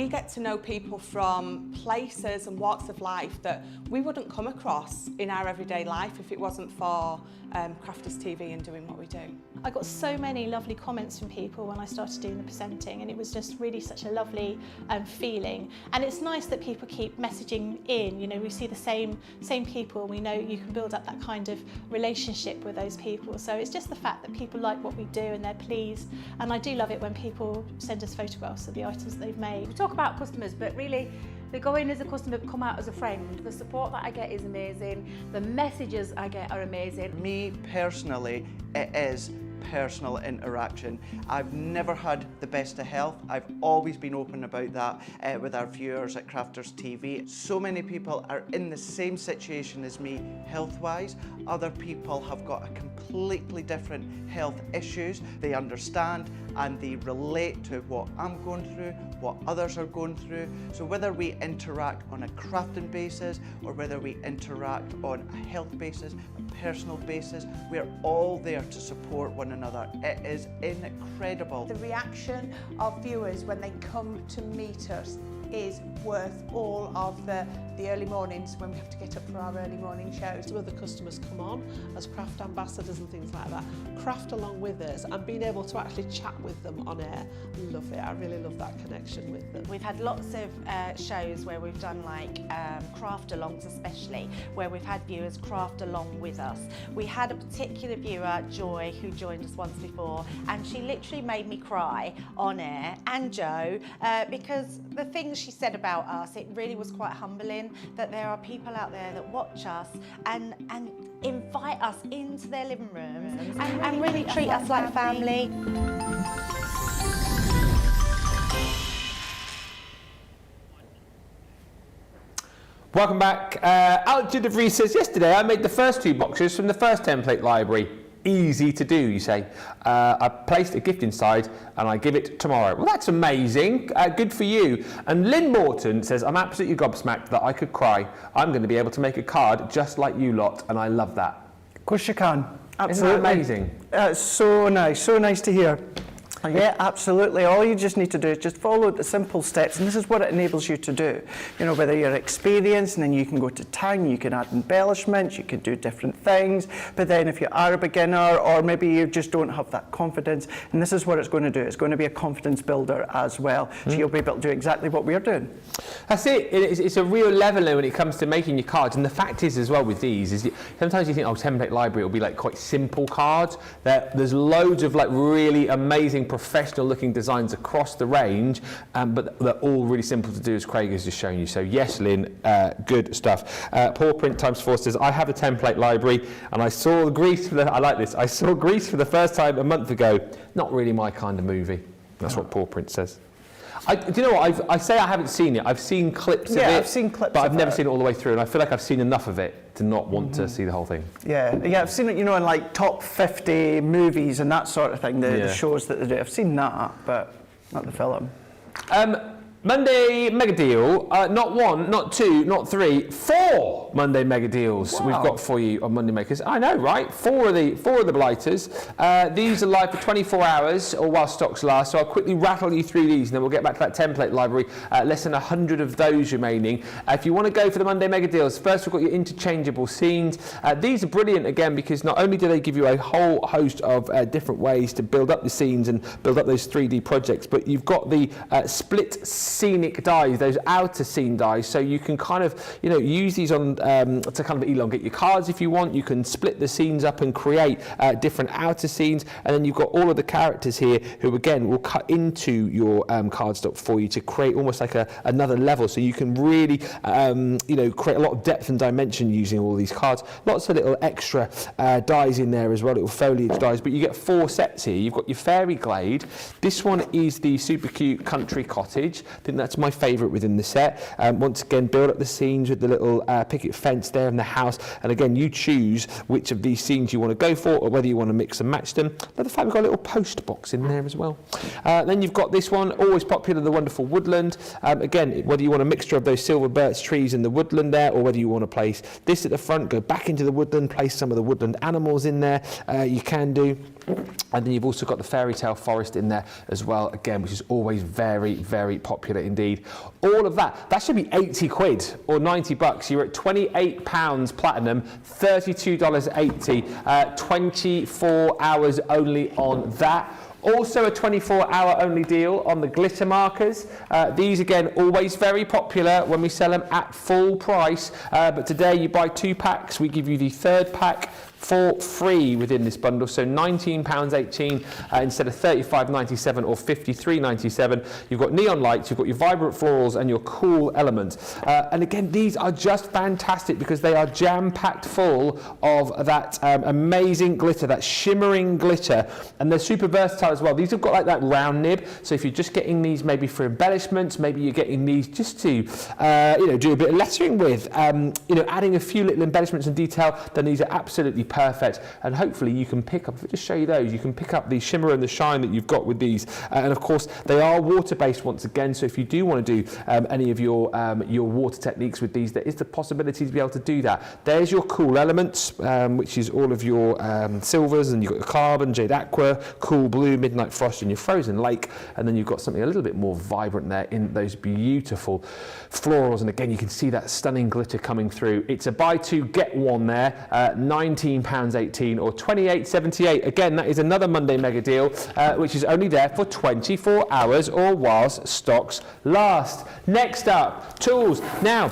get to know people from places and walks of life that we wouldn't come across in our everyday life if it wasn't for Crafters TV and doing what we do. I got so many lovely comments from people when I started doing the presenting, and it was just really such a lovely feeling. And it's nice that people keep messaging in. You know, we see the same people. We know you can build up that kind of relationship with those people. So it's just the fact that people like what we do and they're pleased. And I do love it when people send us photographs of the items that they've made. We talk about customers, but really they go in as a customer, come out as a friend. The support that I get is amazing. The messages I get are amazing. Me personally, it is personal interaction. I've never had the best of health. I've always been open about that with our viewers at Crafters TV. So many people are in the same situation as me health-wise. Other people have got a completely different health issues. They understand and they relate to what I'm going through, what others are going through. So whether we interact on a crafting basis or whether we interact on a health basis, a personal basis, we're all there to support one another. It is incredible. The reaction of viewers when they come to meet us is worth all of the early mornings when we have to get up for our early morning shows. Some of the customers come on as craft ambassadors and things like that, craft along with us, and being able to actually chat with them on air. I love it. I really love that connection with them. We've had lots of shows where we've done like craft alongs, especially where we've had viewers craft along with us. We had a particular viewer, Joy, who joined us once before, and she literally made me cry on air, and Joe, because the things she said about us, it really was quite humbling that there are people out there that watch us and invite us into their living rooms and really treat us like family. Welcome back. Alexander de Vries says, yesterday I made the first 2 boxes from the first template library. Easy to do, you say. I placed a gift inside and I give it tomorrow. Well, that's amazing. Good for you. And Lynn Morton says, I'm absolutely gobsmacked that I could cry. I'm going to be able to make a card just like you lot, and I love that. Of course you can. Absolutely. Isn't that amazing? It's so nice to hear. Yeah, absolutely. All you just need to do is just follow the simple steps, and this is what it enables you to do. You know, whether you're experienced, and then you can go to town, you can add embellishments, you can do different things. But then if you are a beginner, or maybe you just don't have that confidence, and this is what it's going to do. It's going to be a confidence builder as well. So you'll be able to do exactly what we're doing. That's it. It's a real leveler when it comes to making your cards. And the fact is as well with these, is sometimes you think, oh, template library will be like quite simple cards. There's loads of like really amazing professional looking designs across the range, but they're all really simple to do, as Craig has just shown you. So yes, Lynn, good stuff. Paw Print times 4 says, I have a template library and I saw Grease I like this. I saw Grease for the first time a month ago. Not really my kind of movie. That's what Paw Print says. Do you know what? I say I haven't seen it. I've seen clips of it. Yeah, I've seen clips but I've never seen it all the way through, and I feel like I've seen enough of it to not want to see the whole thing. Yeah, I've seen it, you know, in like top 50 movies and that sort of thing, the shows that they do. I've seen that, but not the film. Monday mega deal, not 1, not 2, not 3, 4 Monday mega deals we've got for you on Monday Makers. I know, right? 4 of the blighters. These are live for 24 hours or while stocks last. So I'll quickly rattle you through these and then we'll get back to that template library. Less than 100 of those remaining. If you want to go for the Monday mega deals, first we've got your interchangeable scenes. These are brilliant again because not only do they give you a whole host of different ways to build up the scenes and build up those 3D projects, but you've got the split scenic dies, those outer scene dies, so you can kind of, you know, use these on to kind of elongate your cards if you want. You can split the scenes up and create different outer scenes, and then you've got all of the characters here who again will cut into your cardstock for you to create almost like another level, so you can really you know, create a lot of depth and dimension using all these cards. Lots of little extra dies in there as well, little foliage dies, but you get 4 sets here. You've got your Fairy Glade. This one is the super cute country cottage. I think that's my favourite within the set. Once again, build up the scenes with the little picket fence there in the house, and again you choose which of these scenes you want to go for or whether you want to mix and match them. Another fact, we've got a little post box in there as well. Then you've got this one, always popular, the wonderful woodland. Again, whether you want a mixture of those silver birch trees in the woodland there, or whether you want to place this at the front, go back into the woodland, place some of the woodland animals in there, you can do. And then you've also got the fairy tale forest in there as well, again, which is always very, very popular. popular indeed. All of that should be 80 quid or 90 bucks. You're at £28 platinum, $32.80, 24 hours only on that. Also a 24-hour only deal on the glitter markers. These again always very popular when we sell them at full price, but today you buy 2 packs, we give you the 3rd pack for free within this bundle, so £19.18 instead of £35.97 or £53.97. You've got neon lights, you've got your vibrant florals and your cool elements. And again, these are just fantastic because they are jam-packed full of that amazing glitter, that shimmering glitter, and they're super versatile as well. These have got like that round nib, so if you're just getting these maybe for embellishments, maybe you're getting these just to do a bit of lettering with, adding a few little embellishments and detail, then these are absolutely perfect. And hopefully you can pick up, if I just show you those, you can pick up the shimmer and the shine that you've got with these. And of course they are water based once again, so if you do want to do any of your water techniques with these, there is the possibility to be able to do that. There's your cool elements, which is all of your silvers, and you've got your carbon, jade aqua, cool blue, midnight frost, and your frozen lake, and then you've got something a little bit more vibrant there in those beautiful florals. And again, you can see that stunning glitter coming through. It's a buy 2 get 1 there, £19.18 or £28.78. Again, that is another Monday mega deal, which is only there for 24 hours or whilst stocks last. Next up, tools. Now,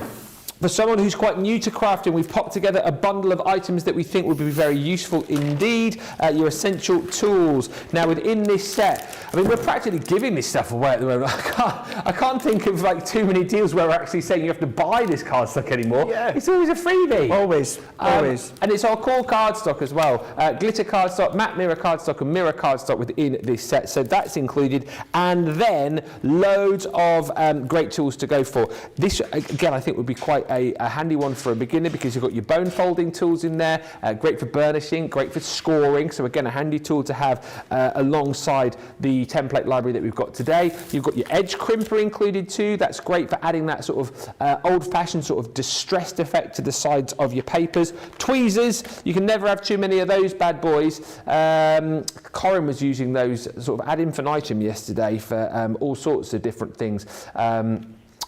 for someone who's quite new to crafting, we've popped together a bundle of items that we think would be very useful indeed. Your essential tools. Now, within this set, I mean, we're practically giving this stuff away at the moment. I can't think of like too many deals where we're actually saying you have to buy this cardstock anymore. Yeah. It's always a freebie. Always. And it's our core cardstock as well. Glitter cardstock, matte mirror cardstock, and mirror cardstock within this set. So that's included. And then loads of great tools to go for. This, again, I think would be quite a handy one for a beginner because you've got your bone folding tools in there, great for burnishing, great for scoring, so again a handy tool to have alongside the template library that we've got today. You've got your edge crimper included too. That's great for adding that sort of old-fashioned sort of distressed effect to the sides of your papers. Tweezers, you can never have too many of those bad boys. Corin was using those sort of ad infinitum yesterday for all sorts of different things.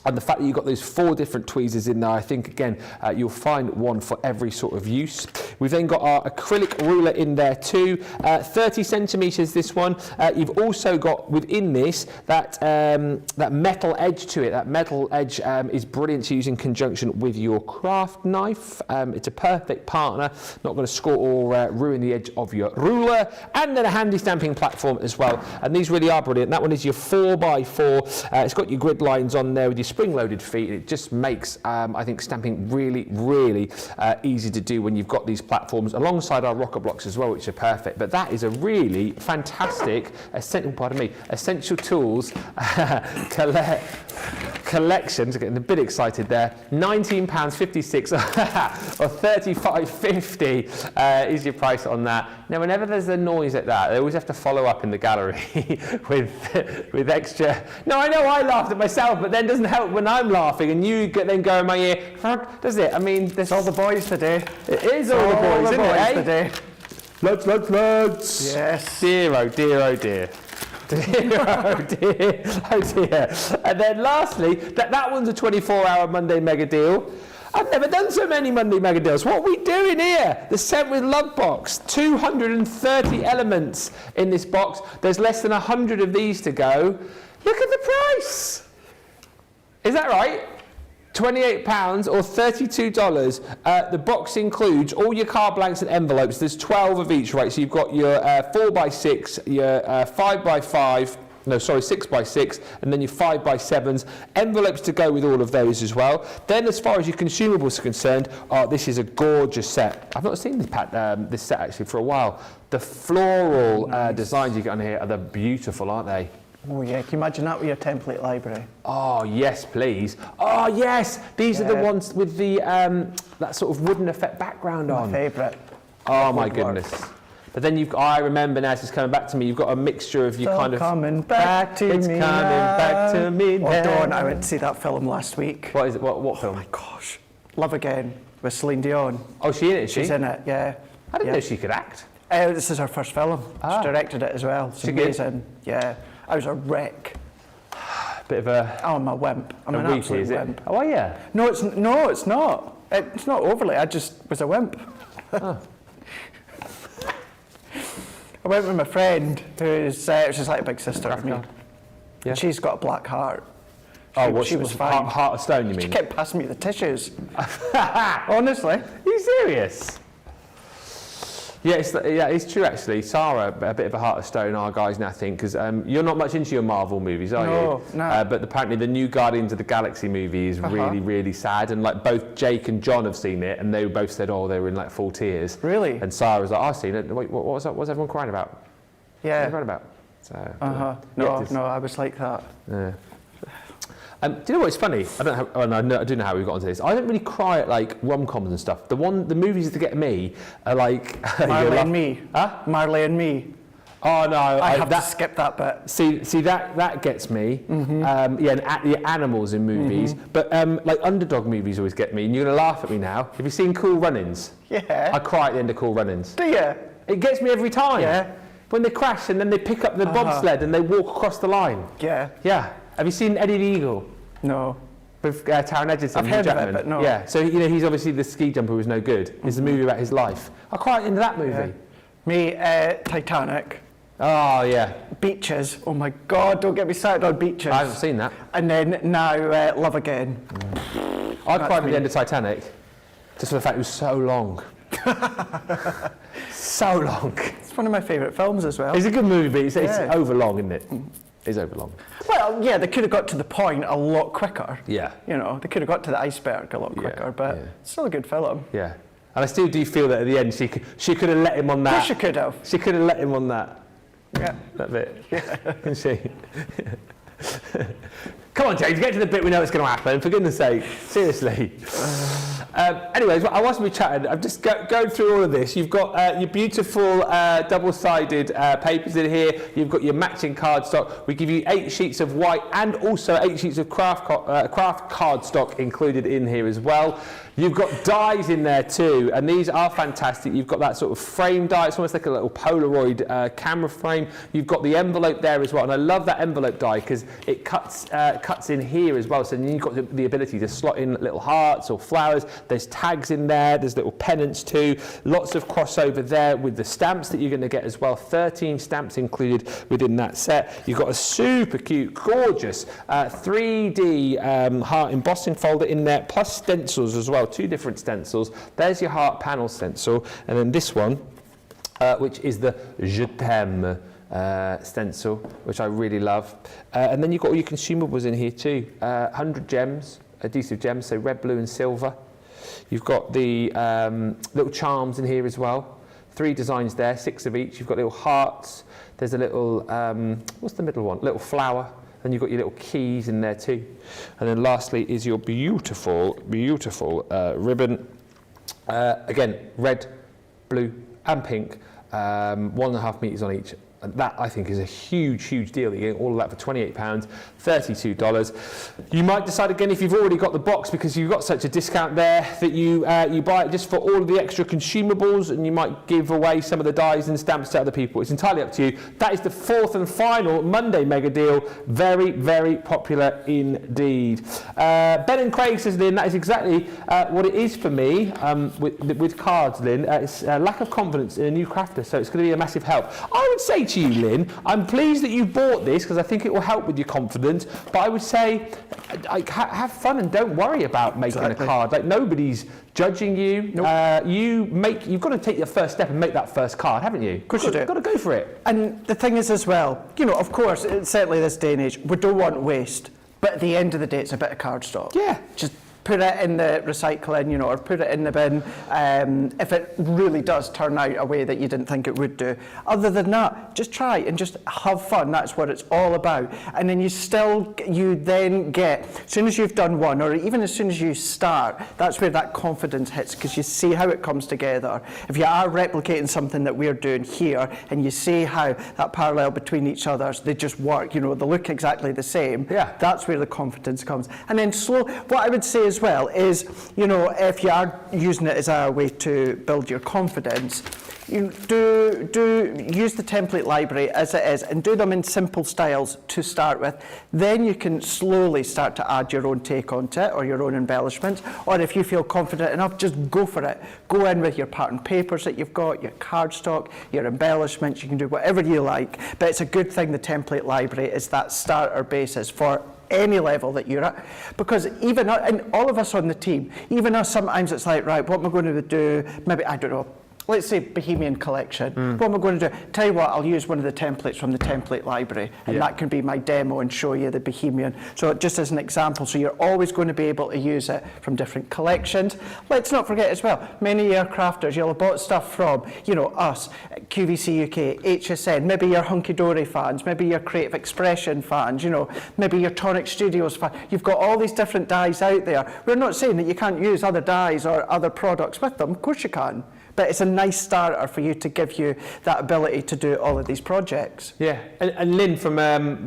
And the fact that you've got those 4 different tweezers in there, I think, again, you'll find one for every sort of use. We've then got our acrylic ruler in there too, 30 centimetres this one. You've also got within this that metal edge to it. That metal edge is brilliant to use in conjunction with your craft knife. It's a perfect partner, not going to score or ruin the edge of your ruler. And then a handy stamping platform as well. And these really are brilliant. That one is your 4x4. It's got your grid lines on there with your spring-loaded feet. It just makes, I think, stamping really, really easy to do when you've got these platforms alongside our rocker blocks as well, which are perfect. But that is a really fantastic essential tools collections. Getting a bit excited there. £19.56 or £35.50 is your price on that. Now, whenever there's a noise like that, they always have to follow up in the gallery with extra. No, I know I laughed at myself, but then doesn't help when I'm laughing and you then go in my ear, does it? I mean, it's all the boys today. It is all the boys, isn't it? Today. Loads. Yes. Dear, oh dear, oh dear. Dear, oh dear, oh dear. And then lastly, that one's a 24-hour Monday mega deal. I've never done so many Monday mega deals. What are we doing here? The Sent with Love box, 230 elements in this box. There's less than 100 of these to go. Look at the price. Is that right? £28 or $32. The box includes all your card blanks and envelopes. There's 12 of each, right? So you've got your 4x6, your 5x5, 6x6, and then your 5x7s. Envelopes to go with all of those as well. Then as far as your consumables are concerned, this is a gorgeous set. I've not seen this set actually for a while. The floral designs you get on here are beautiful, aren't they? Oh yeah, can you imagine that with your template library? Oh yes, please. Oh yes, these are the ones with the that sort of wooden effect background on. My favourite. Oh my goodness. But then I remember now, it's coming back to me, you've got a mixture of your kind of... coming back to me It's coming back to me now. Oh, Dawn, I went to see that film last week. What is it? What film? Oh my gosh. Love Again with Celine Dion. Oh, she in it, is she? She's in it, yeah. I didn't know she could act. This is her first film. She directed it as well. It's amazing. Good? Yeah. I was a wreck. Bit of a... Oh, I'm a wimp. I'm an weepy, absolute is it? wimp. Oh, yeah. No, it's not. It's not overly. I just was a wimp. Oh. I went with my friend who's she's like a big sister to me. Yeah. And she's got a black heart. She was fine. Heart of stone, you mean? She kept passing me the tissues. Honestly. Are you serious? Yeah, it's true actually. Sarah, a bit of a heart of stone, our guys now, I think, because you're not much into your Marvel movies, are you? No. But apparently the new Guardians of the Galaxy movie is really, really sad, and like both Jake and John have seen it, and they both said, oh, they were in like full tears. Really? And Sarah was like, I've seen it. Wait, what was that? What was everyone crying about? Yeah. What were they crying about? So, No, I was like that. Yeah. Do you know what's funny? I do know how we got onto this. I don't really cry at like rom-coms and stuff. The movies that get me are like Marley and Me. Huh? Marley and Me. Oh no, I have to skip that bit. See that gets me. And the animals in movies, but like underdog movies always get me. And you're gonna laugh at me now. Have you seen Cool Runnings? Yeah. I cry at the end of Cool Runnings. Do you? It gets me every time. Yeah. When they crash and then they pick up the bobsled and they walk across the line. Yeah. Yeah. Have you seen Eddie the Eagle? No. With Taron Egerton. I've heard of it, but no. Yeah, so he's obviously the ski jumper who was no good. It's a movie about his life. I cried into that movie. Yeah. Me, Titanic. Oh, yeah. Beaches. Oh my God, don't get me started on Beaches. I haven't seen that. And then now, Love Again. I cried at the end of Titanic, just for the fact it was so long. So long. It's one of my favourite films as well. It's a good movie, but it's over long, isn't it? It's over long. Well, yeah, they could have got to the point a lot quicker. Yeah. You know, they could have got to the iceberg a lot quicker, but it's still a good film. Yeah. And I still do feel that at the end she could have let him on that. Yes, she could have. She could have let him on that. Yeah. That bit. Yeah. Can she? Come on, James, get to the bit we know it's going to happen, for goodness sake. Seriously. Anyways, I was be chatting. I'm just going through all of this. You've got your beautiful double-sided papers in here. You've got your matching cardstock. We give you 8 sheets of white and also 8 sheets of craft cardstock included in here as well. You've got dies in there too, and these are fantastic. You've got that sort of frame die. It's almost like a little Polaroid camera frame. You've got the envelope there as well, and I love that envelope die because it cuts in here as well. So then you've got the ability to slot in little hearts or flowers. There's tags in there. There's little pennants too. Lots of crossover there with the stamps that you're going to get as well. 13 stamps included within that set. You've got a super cute, gorgeous 3D heart embossing folder in there, plus stencils as well. 2 different stencils. There's your heart panel stencil, and then this one, which is the Je t'aime stencil, which I really love. And then you've got all your consumables in here too. 100 gems, adhesive gems, so red, blue and silver. You've got the little charms in here as well. 3 designs there, 6 of each. You've got little hearts. There's a little, what's the middle one? Little flower. And you've got your little keys in there too. And then lastly is your beautiful, beautiful ribbon. Again, red, blue and pink, 1.5 meters on each. And that, I think, is a huge, huge deal. You're getting all of that for £28, $32. You might decide again, if you've already got the box, because you've got such a discount there, that you buy it just for all of the extra consumables, and you might give away some of the dies and stamps to other people. It's entirely up to you. That is the 4th and final Monday mega deal. Very, very popular indeed. Ben and Craig says, Lynn, that is exactly what it is for me with cards, Lynn. It's a lack of confidence in a new crafter, so it's going to be a massive help. I would say to you, Lynn, I'm pleased that you bought this because I think it will help with your confidence, but I would say have fun and don't worry about making a card. Like, nobody's judging you. Nope. You've got to take your first step and make that first card, haven't you? Of course you do. You've got to go for it. And the thing is as well, you know, of course, certainly this day and age, we don't want waste, but at the end of the day, it's a bit of cardstock. Yeah. Just put it in the recycling, you know, or put it in the bin if it really does turn out a way that you didn't think it would do. Other than that, just try and just have fun. That's what it's all about. And then you then get, as soon as you've done one, or even as soon as you start, that's where that confidence hits, because you see how it comes together. If you are replicating something that we're doing here, and you see how that parallel between each other, they just work, you know, they look exactly the same. Yeah. That's where the confidence comes. And then what I would say as as well is, you know, if you are using it as a way to build your confidence, you do use the template library as it is and do them in simple styles to start with. Then you can slowly start to add your own take onto it or your own embellishments. Or if you feel confident enough, just go for it. Go in with your pattern papers that you've got, your cardstock, your embellishments. You can do whatever you like. But it's a good thing the template library is that starter basis for any level that you're at, because even and all of us on the team, even us, sometimes it's like, right, what am I going to do? Maybe, I don't know, let's say Bohemian Collection. What am I going to do? Tell you what, I'll use one of the templates from the template library, and that can be my demo and show you the Bohemian. So just as an example, so you're always going to be able to use it from different collections. Let's not forget as well, many of your crafters, you'll have bought stuff from, you know, us, QVC UK, HSN, maybe your Hunky Dory fans, maybe your Creative Expression fans, you know, maybe your Tonic Studios fans. You've got all these different dyes out there. We're not saying that you can't use other dyes or other products with them. Of course you can. But it's a nice starter for you to give you that ability to do all of these projects. Yeah, and Lynn, from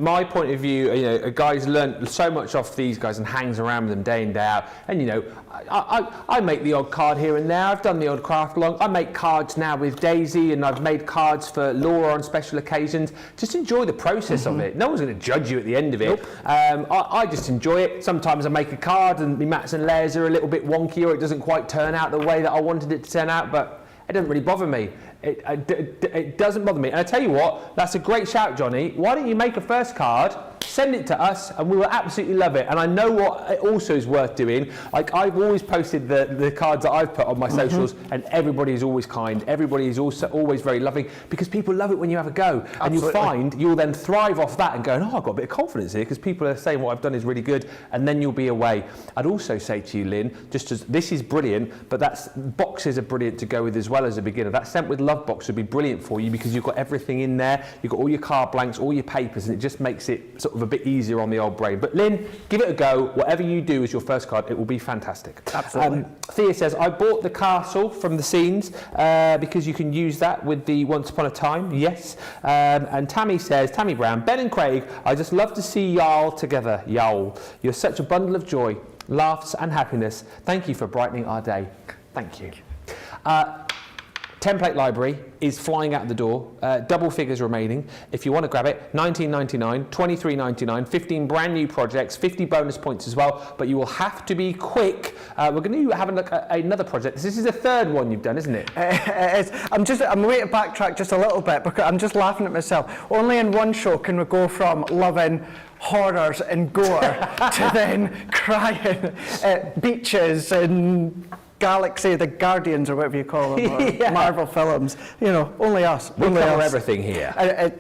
my point of view, you know, a guy's learned so much off these guys and hangs around with them day in, day out. And, you know, I make the odd card here and there. I've done the odd craft along. I make cards now with Daisy, and I've made cards for Laura on special occasions. Just enjoy the process of it. No one's going to judge you at the end of it. I just enjoy it. Sometimes I make a card and the mats and layers are a little bit wonky, or it doesn't quite turn out the way that I wanted it to turn out, but it doesn't really bother me. It doesn't bother me. And I tell you what, that's a great shout, Johnny. Why don't you make a first card, send it to us, and we will absolutely love it. And I know what it also is worth doing. Like, I've always posted the cards that I've put on my socials, and everybody is always kind. Everybody is also always very loving, because people love it when you have a go. Absolutely. And you'll find you'll then thrive off that and go, oh, I've got a bit of confidence here, because people are saying what I've done is really good, and then you'll be away. I'd also say to you, Lynn, just as this is brilliant, but boxes are brilliant to go with as well as a beginner. That Sent With Love box would be brilliant for you, because you've got everything in there. You've got all your card blanks, all your papers, and it just makes it sort of a bit easier on the old brain. But Lynn, give it a go. Whatever you do as your first card, it will be fantastic. Absolutely. Thea says, I bought the castle from the scenes because you can use that with the Once Upon a Time. Yes. And Tammy says, Tammy Brown, Ben and Craig, I just love to see y'all together. Y'all. You're such a bundle of joy, laughs and happiness. Thank you for brightening our day. Thank you. Template library is flying out the door. Double figures remaining. If you want to grab it, $19.99, $23.99, 15 brand new projects, 50 bonus points as well. But you will have to be quick. We're going to have a look at another project. This is the third one you've done, isn't it? I'm waiting to backtrack just a little bit, because I'm just laughing at myself. Only in one show can we go from loving horrors and gore to then crying at beaches and Galaxy, the Guardians, or whatever you call them, or Marvel films. You know, only us. We only cover us. everything here.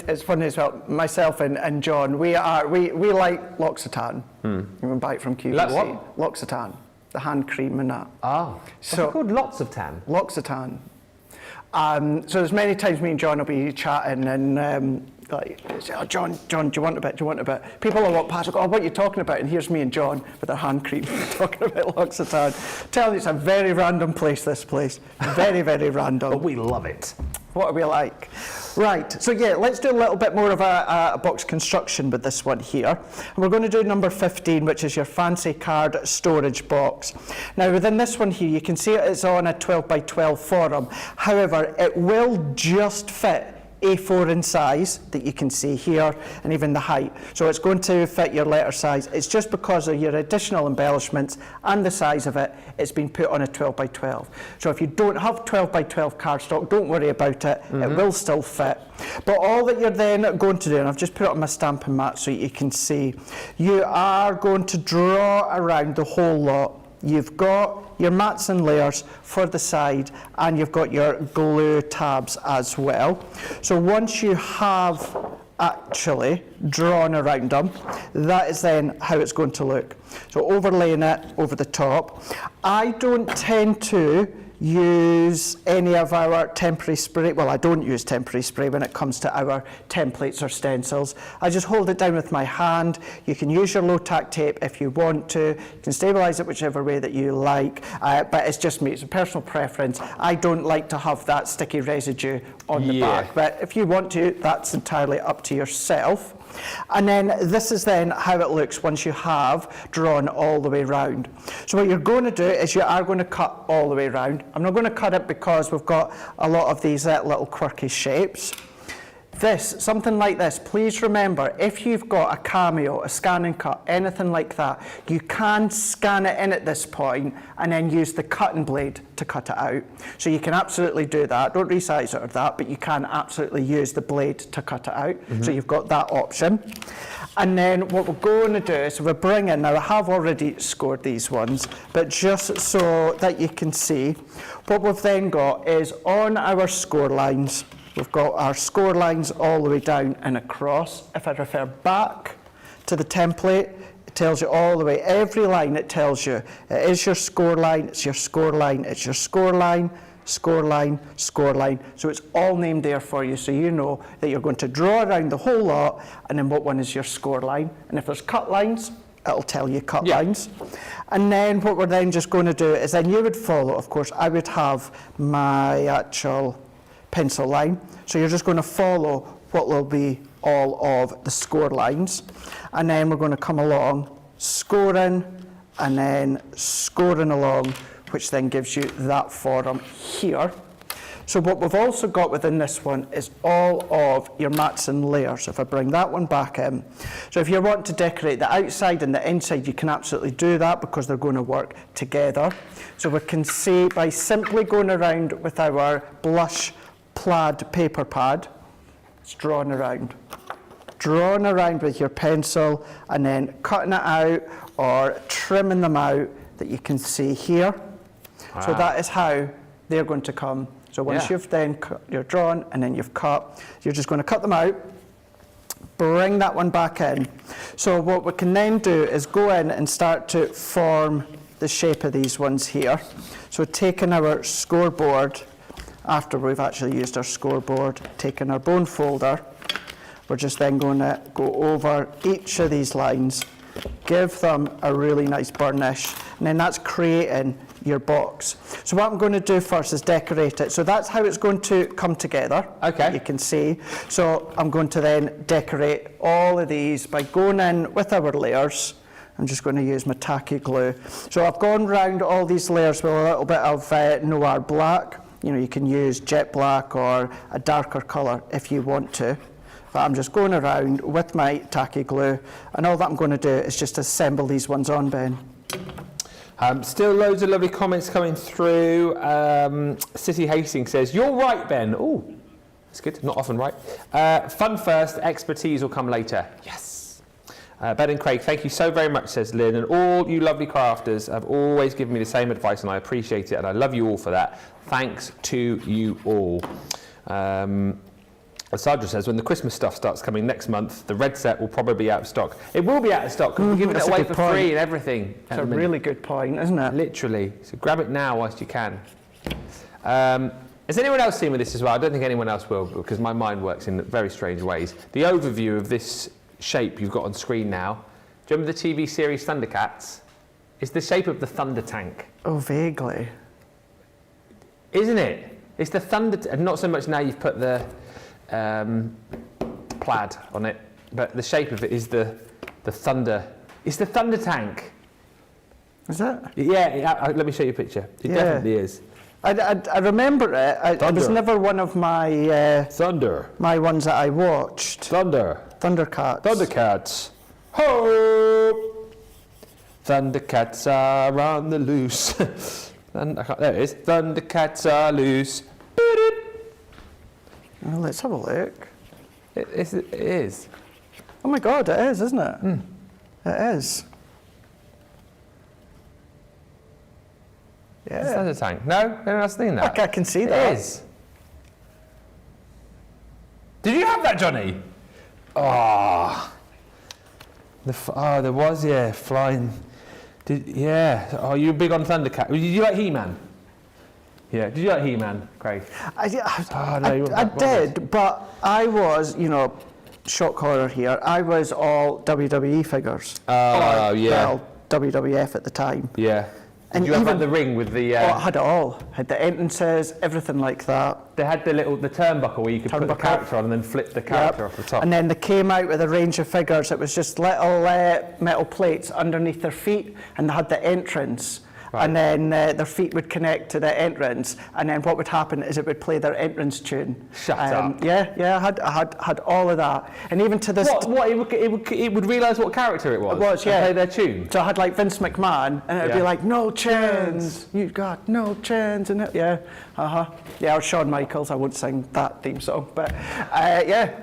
It's funny as well. Myself and John, we like L'Occitane. You can buy it from QVC. Like what? L'Occitane, the hand cream and that. Oh, so it's called Lots of Tan. L'Occitane. So there's many times me and John will be chatting and like, oh, John, do you want a bit? Do you want a bit? People will walk past and go, oh, what are you talking about? And here's me and John with our hand cream talking about L'Occitane. Tell you, it's a very random place, this place. Very, very random. But we love it. What are we like? Right, so yeah, let's do a little bit more of a box construction with this one here. And we're going to do number 15, which is your fancy card storage box. Now within this one here, you can see it's on a 12 by 12 forum. However, it will just fit A4 in size that you can see here, and even the height. So it's going to fit your letter size. It's just because of your additional embellishments and the size of it, it's been put on a 12 by 12. So if you don't have 12 by 12 cardstock, don't worry about it. It will still fit. But all that you're then going to do, and I've just put it on my stamping mat so you can see, you are going to draw around the whole lot. You've got your mats and layers for the side, and you've got your glue tabs as well. So once you have actually drawn around them, that is then how it's going to look. So overlaying it over the top. I don't tend to use any of our temporary spray. Well, I don't use temporary spray when it comes to our templates or stencils. I just hold it down with my hand. You can use your low-tack tape if you want to. You can stabilize it whichever way that you like, but it's just me. It's a personal preference. I don't like to have that sticky residue on the back, but if you want to, that's entirely up to yourself. And then this is then how it looks once you have drawn all the way round. So what you're going to do is you are going to cut all the way round. I'm not going to cut it because we've got a lot of these little quirky shapes. Something like this, please remember, if you've got a Cameo, a scan and cut, anything like that, you can scan it in at this point and then use the cutting blade to cut it out. So you can absolutely do that. Don't resize it or that, but you can absolutely use the blade to cut it out. So you've got that option. And then what we're going to do is we're bringing, now I have already scored these ones, but just so that you can see, what we've then got is on our score lines, we've got our score lines all the way down and across. If I refer back to the template, it tells you all the way, every line it tells you, it is your score line, it's your score line, it's your score line, score line, score line. So it's all named there for you, so you know that you're going to draw around the whole lot, and then what one is your score line. And if there's cut lines, it'll tell you cut lines. And then what we're then just going to do is then you would follow, of course, I would have my actual pencil line. So you're just going to follow what will be all of the score lines. And then we're going to come along, scoring, and then scoring along, which then gives you that form here. So what we've also got within this one is all of your mats and layers. If I bring that one back in. So if you want to decorate the outside and the inside, you can absolutely do that because they're going to work together. So we can see by simply going around with our blush plaid paper pad, it's drawn around with your pencil and then cutting it out or trimming them out that you can see here. So that is how they're going to come. So once you've then you're drawn and then you've cut, you're just going to cut them out, bring that one back in. So what we can then do is go in and start to form the shape of these ones here. So taking our scoreboard, after we've actually used our scoreboard, taking our bone folder, we're just then going to go over each of these lines, give them a really nice burnish, and then that's creating your box. So what I'm going to do first is decorate it. So that's how it's going to come together. Okay. You can see. So I'm going to then decorate all of these by going in with our layers. I'm just going to use my tacky glue. So I've gone round all these layers with a little bit of noir black. You know, you can use jet black or a darker colour if you want to. But I'm just going around with my tacky glue, and all that I'm going to do is just assemble these ones on, Ben. Still loads of lovely comments coming through. City Hastings says, "You're right, Ben." Oh, that's good. Not often right. Fun first, expertise will come later. Yes. Ben and Craig, thank you so very much, says Lynn, and all you lovely crafters have always given me the same advice, and I appreciate it, and I love you all for that. Thanks to you all. Sandra says, when the Christmas stuff starts coming next month, the red set will probably be out of stock. It will be out of stock because we're giving it away for free and everything. That's a really good point, isn't it? Literally. So grab it now whilst you can. Has anyone else seen with this as well? I don't think anyone else will because my mind works in very strange ways. The overview of this shape you've got on screen now. Do you remember the TV series Thundercats? It's the shape of the Thunder Tank. Oh, vaguely. Isn't it? It's the Thunder... and not so much now you've put the... plaid on it, but the shape of it is the thunder. It's the Thunder Tank. Is it? Yeah. Let me show you a picture. It definitely is. I remember it. It was never one of my Thunder. My ones that I watched. Thundercats. Thundercats. Ho! Thundercats are on the loose. There it is. Thundercats are loose. Well, let's have a look. It is. Oh my God, it is, isn't it? Mm. It is. Yeah. It's a Thunder Tank. No? Anyone else seen that? I can see that. It is. Did you have that, Johnny? Oh. There was, flying. Oh, you were big on Thundercat. Did you like He-Man? Yeah. Did you like He-Man, Craig? I did, but I was, shock horror here. I was all WWE figures. Oh, yeah. Well, WWF at the time. Yeah. Did you have like the ring with the... Oh, it had it all. Had the entrances, everything like that. They had the turnbuckle where you could put the character on and then flip the character off the top. And then they came out with a range of figures. It was just little metal plates underneath their feet, and they had the entrance. Right. And then their feet would connect to the entrance, and then what would happen is it would play their entrance tune. Shut up. Yeah, I had all of that, and even to this. It would realise what character it was. It was, yeah. And play their tune. So I had like Vince McMahon, and it would be like, no chance, you got no chance, and yeah, or Shawn Michaels. I won't sing that theme song, but yeah,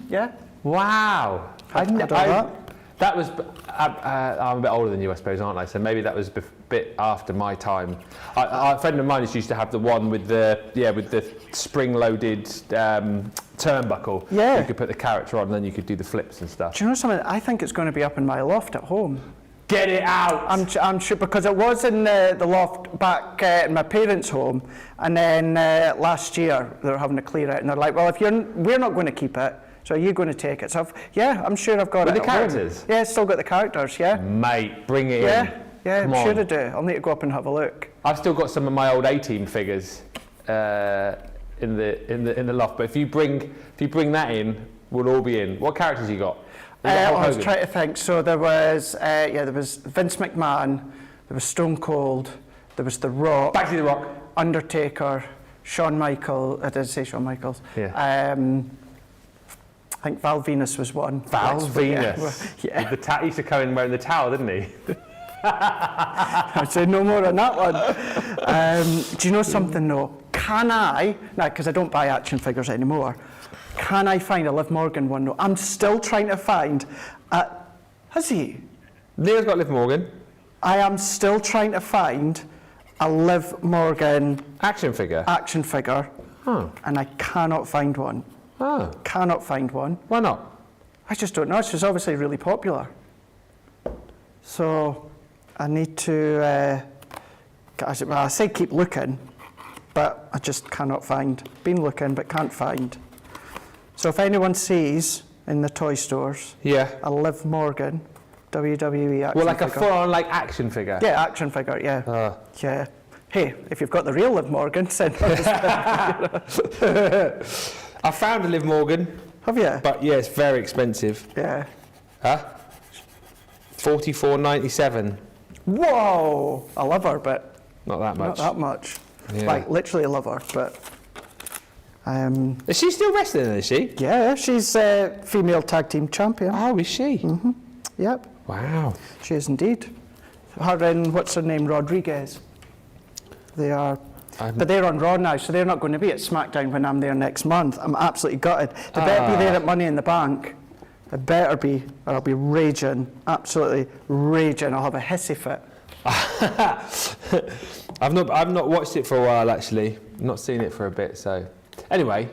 yeah. Wow. That was, I'm a bit older than you, I suppose, aren't I? So maybe that was a bit after my time. A friend of mine used to have the one with the spring-loaded turnbuckle. Yeah. You could put the character on, and then you could do the flips and stuff. Do you know something? I think it's going to be up in my loft at home. Get it out! I'm sure, because it was in the loft back in my parents' home, and then last year they were having to clear it, and they're like, well, we're not going to keep it. So are you going to take it? So I'm sure I've got with it. With the characters? Home. Yeah, still got the characters, yeah. Mate, bring it in. Yeah, I'm sure I do. I'll need to go up and have a look. I've still got some of my old A-Team figures in the loft, but if you bring that in, we'll all be in. What characters you got? I was trying to think. So there was Vince McMahon, there was Stone Cold, there was The Rock. Back to The Rock. Undertaker, Shawn Michaels. I did say Shawn Michaels. Yeah. I think Val Venus was one. Val Venus. Yeah. He used to come in wearing the towel, didn't he? I'd say no more on that one. Do you know something though? Can I, now because I don't buy action figures anymore, can I find a Liv Morgan one though? I'm still trying to find, has he? Leo's got Liv Morgan. I am still trying to find a Liv Morgan action figure, and I cannot find one. Oh. Cannot find one. Why not? I just don't know. She's obviously really popular. So I need to, I say keep looking, but I just cannot find. Been looking, but can't find. So if anyone sees in the toy stores a Liv Morgan WWE action figure. Well, like a full-on action figure? Yeah, action figure, yeah. Yeah. Hey, if you've got the real Liv Morgan, send us. I found a Liv Morgan. Have you? But yeah, it's very expensive. Yeah. Huh? $44.97. Whoa! I love her, but not that much. Not that much. Yeah. Like literally love her, but. Is she still wrestling? Is she? Yeah, she's female tag team champion. Oh, is she? Mm-hmm. Yep. Wow. She is indeed. Her and what's her name, Rodriguez. They are. But they're on Raw now, so they're not going to be at SmackDown when I'm there next month. I'm absolutely gutted. They better be there at Money in the Bank. They better be, or I'll be raging, absolutely raging. I'll have a hissy fit. I've not watched it for a while actually. I've not seen it for a bit. So anyway,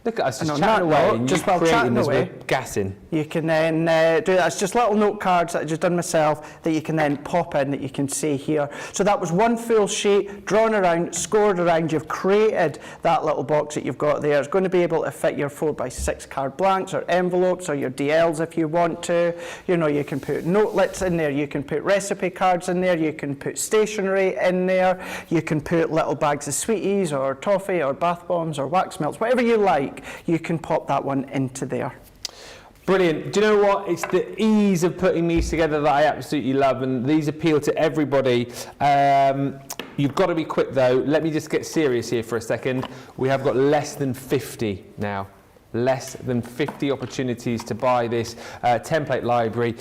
look at us just chatting away. And just while chatting away, we're gassing. You can then do that. It's just little note cards that I just done myself that you can then pop in that you can see here. So that was one full sheet drawn around, scored around. You've created that little box that you've got there. It's going to be able to fit your 4x6 card blanks or envelopes or your DLs if you want to. You know, you can put notelets in there. You can put recipe cards in there. You can put stationery in there. You can put little bags of sweeties or toffee or bath bombs or wax melts, whatever you like. You can pop that one into there. Brilliant. Do you know what? It's the ease of putting these together that I absolutely love, and these appeal to everybody. You've got to be quick though. Let me just get serious here for a second. We have got less than 50 now. Less than 50 opportunities to buy this template library.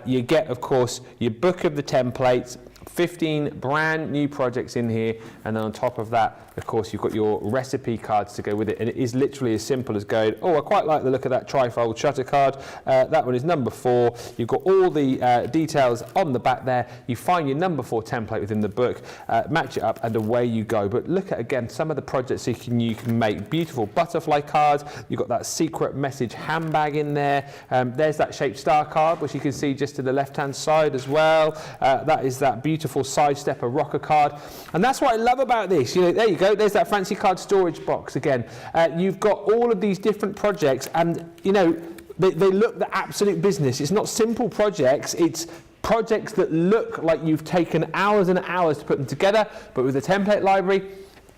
You get, of course, your book of the templates, 15 brand new projects in here, and then on top of that, of course, you've got your recipe cards to go with it, and it is literally as simple as going, oh, I quite like the look of that trifold shutter card. That one is number 4. You've got all the details on the back there. You find your number 4 template within the book, match it up, and away you go. But look at, again, some of the projects you can make. Beautiful butterfly cards. You've got that secret message handbag in there. There's that shaped star card, which you can see just to the left-hand side as well. That is that beautiful sidestepper rocker card. And that's what I love about this. You know, there you go. There's that fancy card storage box again. You've got all of these different projects, and you know they look the absolute business. It's not simple projects. It's Projects that look like you've taken hours and hours to put them together, but with a template library,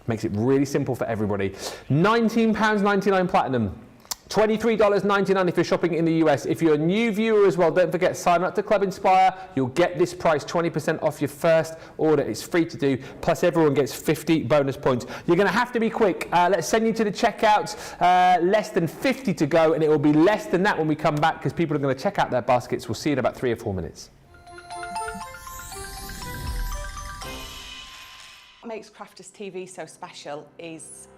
makes it really simple for everybody. £19.99 Platinum. $23.99 if you're shopping in the US. If you're a new viewer as well, don't forget, sign up to Club Inspire. You'll get this price, 20% off your first order. It's free to do, plus everyone gets 50 bonus points. You're going to have to be quick. Let's send you to the checkout. Less than 50 to go, and it will be less than that when we come back because people are going to check out their baskets. We'll see you in about 3 or 4 minutes. What makes Crafters TV so special is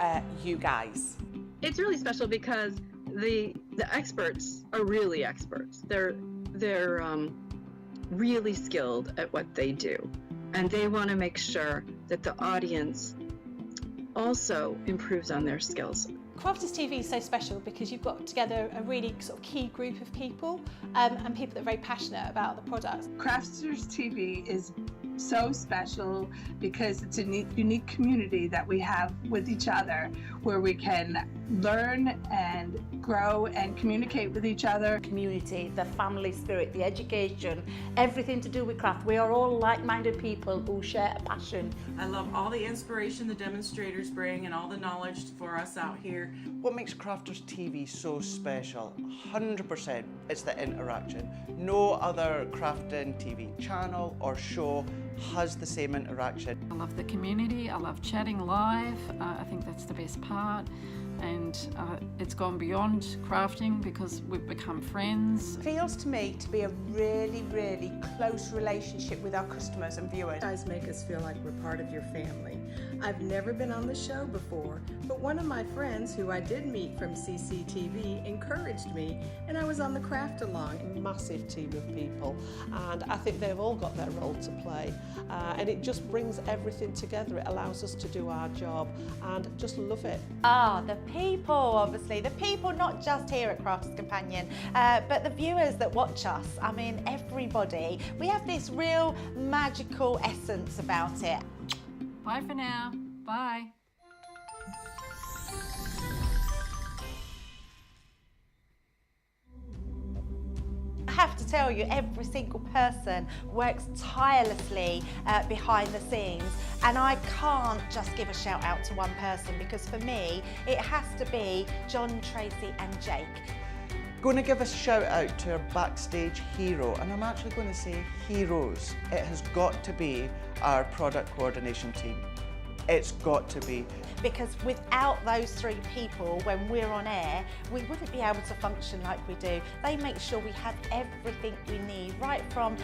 you guys. It's really special because the experts are really experts. They're really skilled at what they do, and they want to make sure that the audience also improves on their skills. Crafters TV is so special because you've got together a really sort of key group of people and people that are very passionate about the products. Crafters TV is so special because it's a unique community that we have with each other where we can learn and grow and communicate with each other. Community, the family spirit, the education, everything to do with craft. We are all like-minded people who share a passion. I love all the inspiration the demonstrators bring and all the knowledge for us out here. What makes Crafters TV so special? 100% it's the interaction. No other crafting TV channel or show has the same interaction. I love the community, I love chatting live, I think that's the best part. And it's gone beyond crafting because we've become friends. It feels to me to be a really, really close relationship with our customers and viewers. You guys make us feel like we're part of your family. I've never been on the show before, but one of my friends who I did meet from CCTV encouraged me, and I was on the craft along. Massive team of people, and I think they've all got their role to play, and it just brings everything together. It allows us to do our job and just love it. The people, obviously, the people not just here at Crafters Companion, but the viewers that watch us. I mean, everybody. We have this real magical essence about it. Bye for now. Bye. I have to tell you, every single person works tirelessly behind the scenes, and I can't just give a shout out to one person because for me it has to be John, Tracy and Jake. Going to give a shout out to our backstage hero, and I'm actually going to say heroes. It has got to be our product coordination team. It's got to be. Because without those 3 people, when we're on air, we wouldn't be able to function like we do. They make sure we have everything we need, right from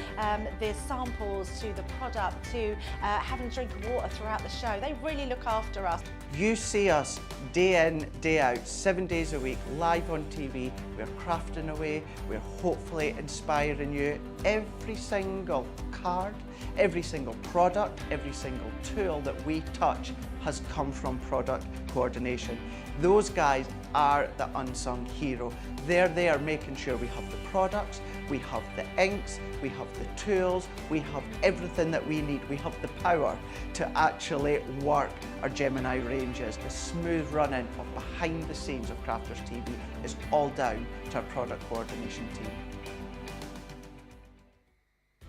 the samples to the product to having a drink of water throughout the show. They really look after us. You see us day in, day out, 7 days a week, live on TV. We're crafting away, we're hopefully inspiring you. Every single card, every single product, every single tool that we touch has come from product coordination. Those guys are the unsung hero. They're there making sure we have the products, we have the inks, we have the tools, we have everything that we need. We have the power to actually work our Gemini ranges. The smooth running of behind the scenes of Crafters TV is all down to our product coordination team.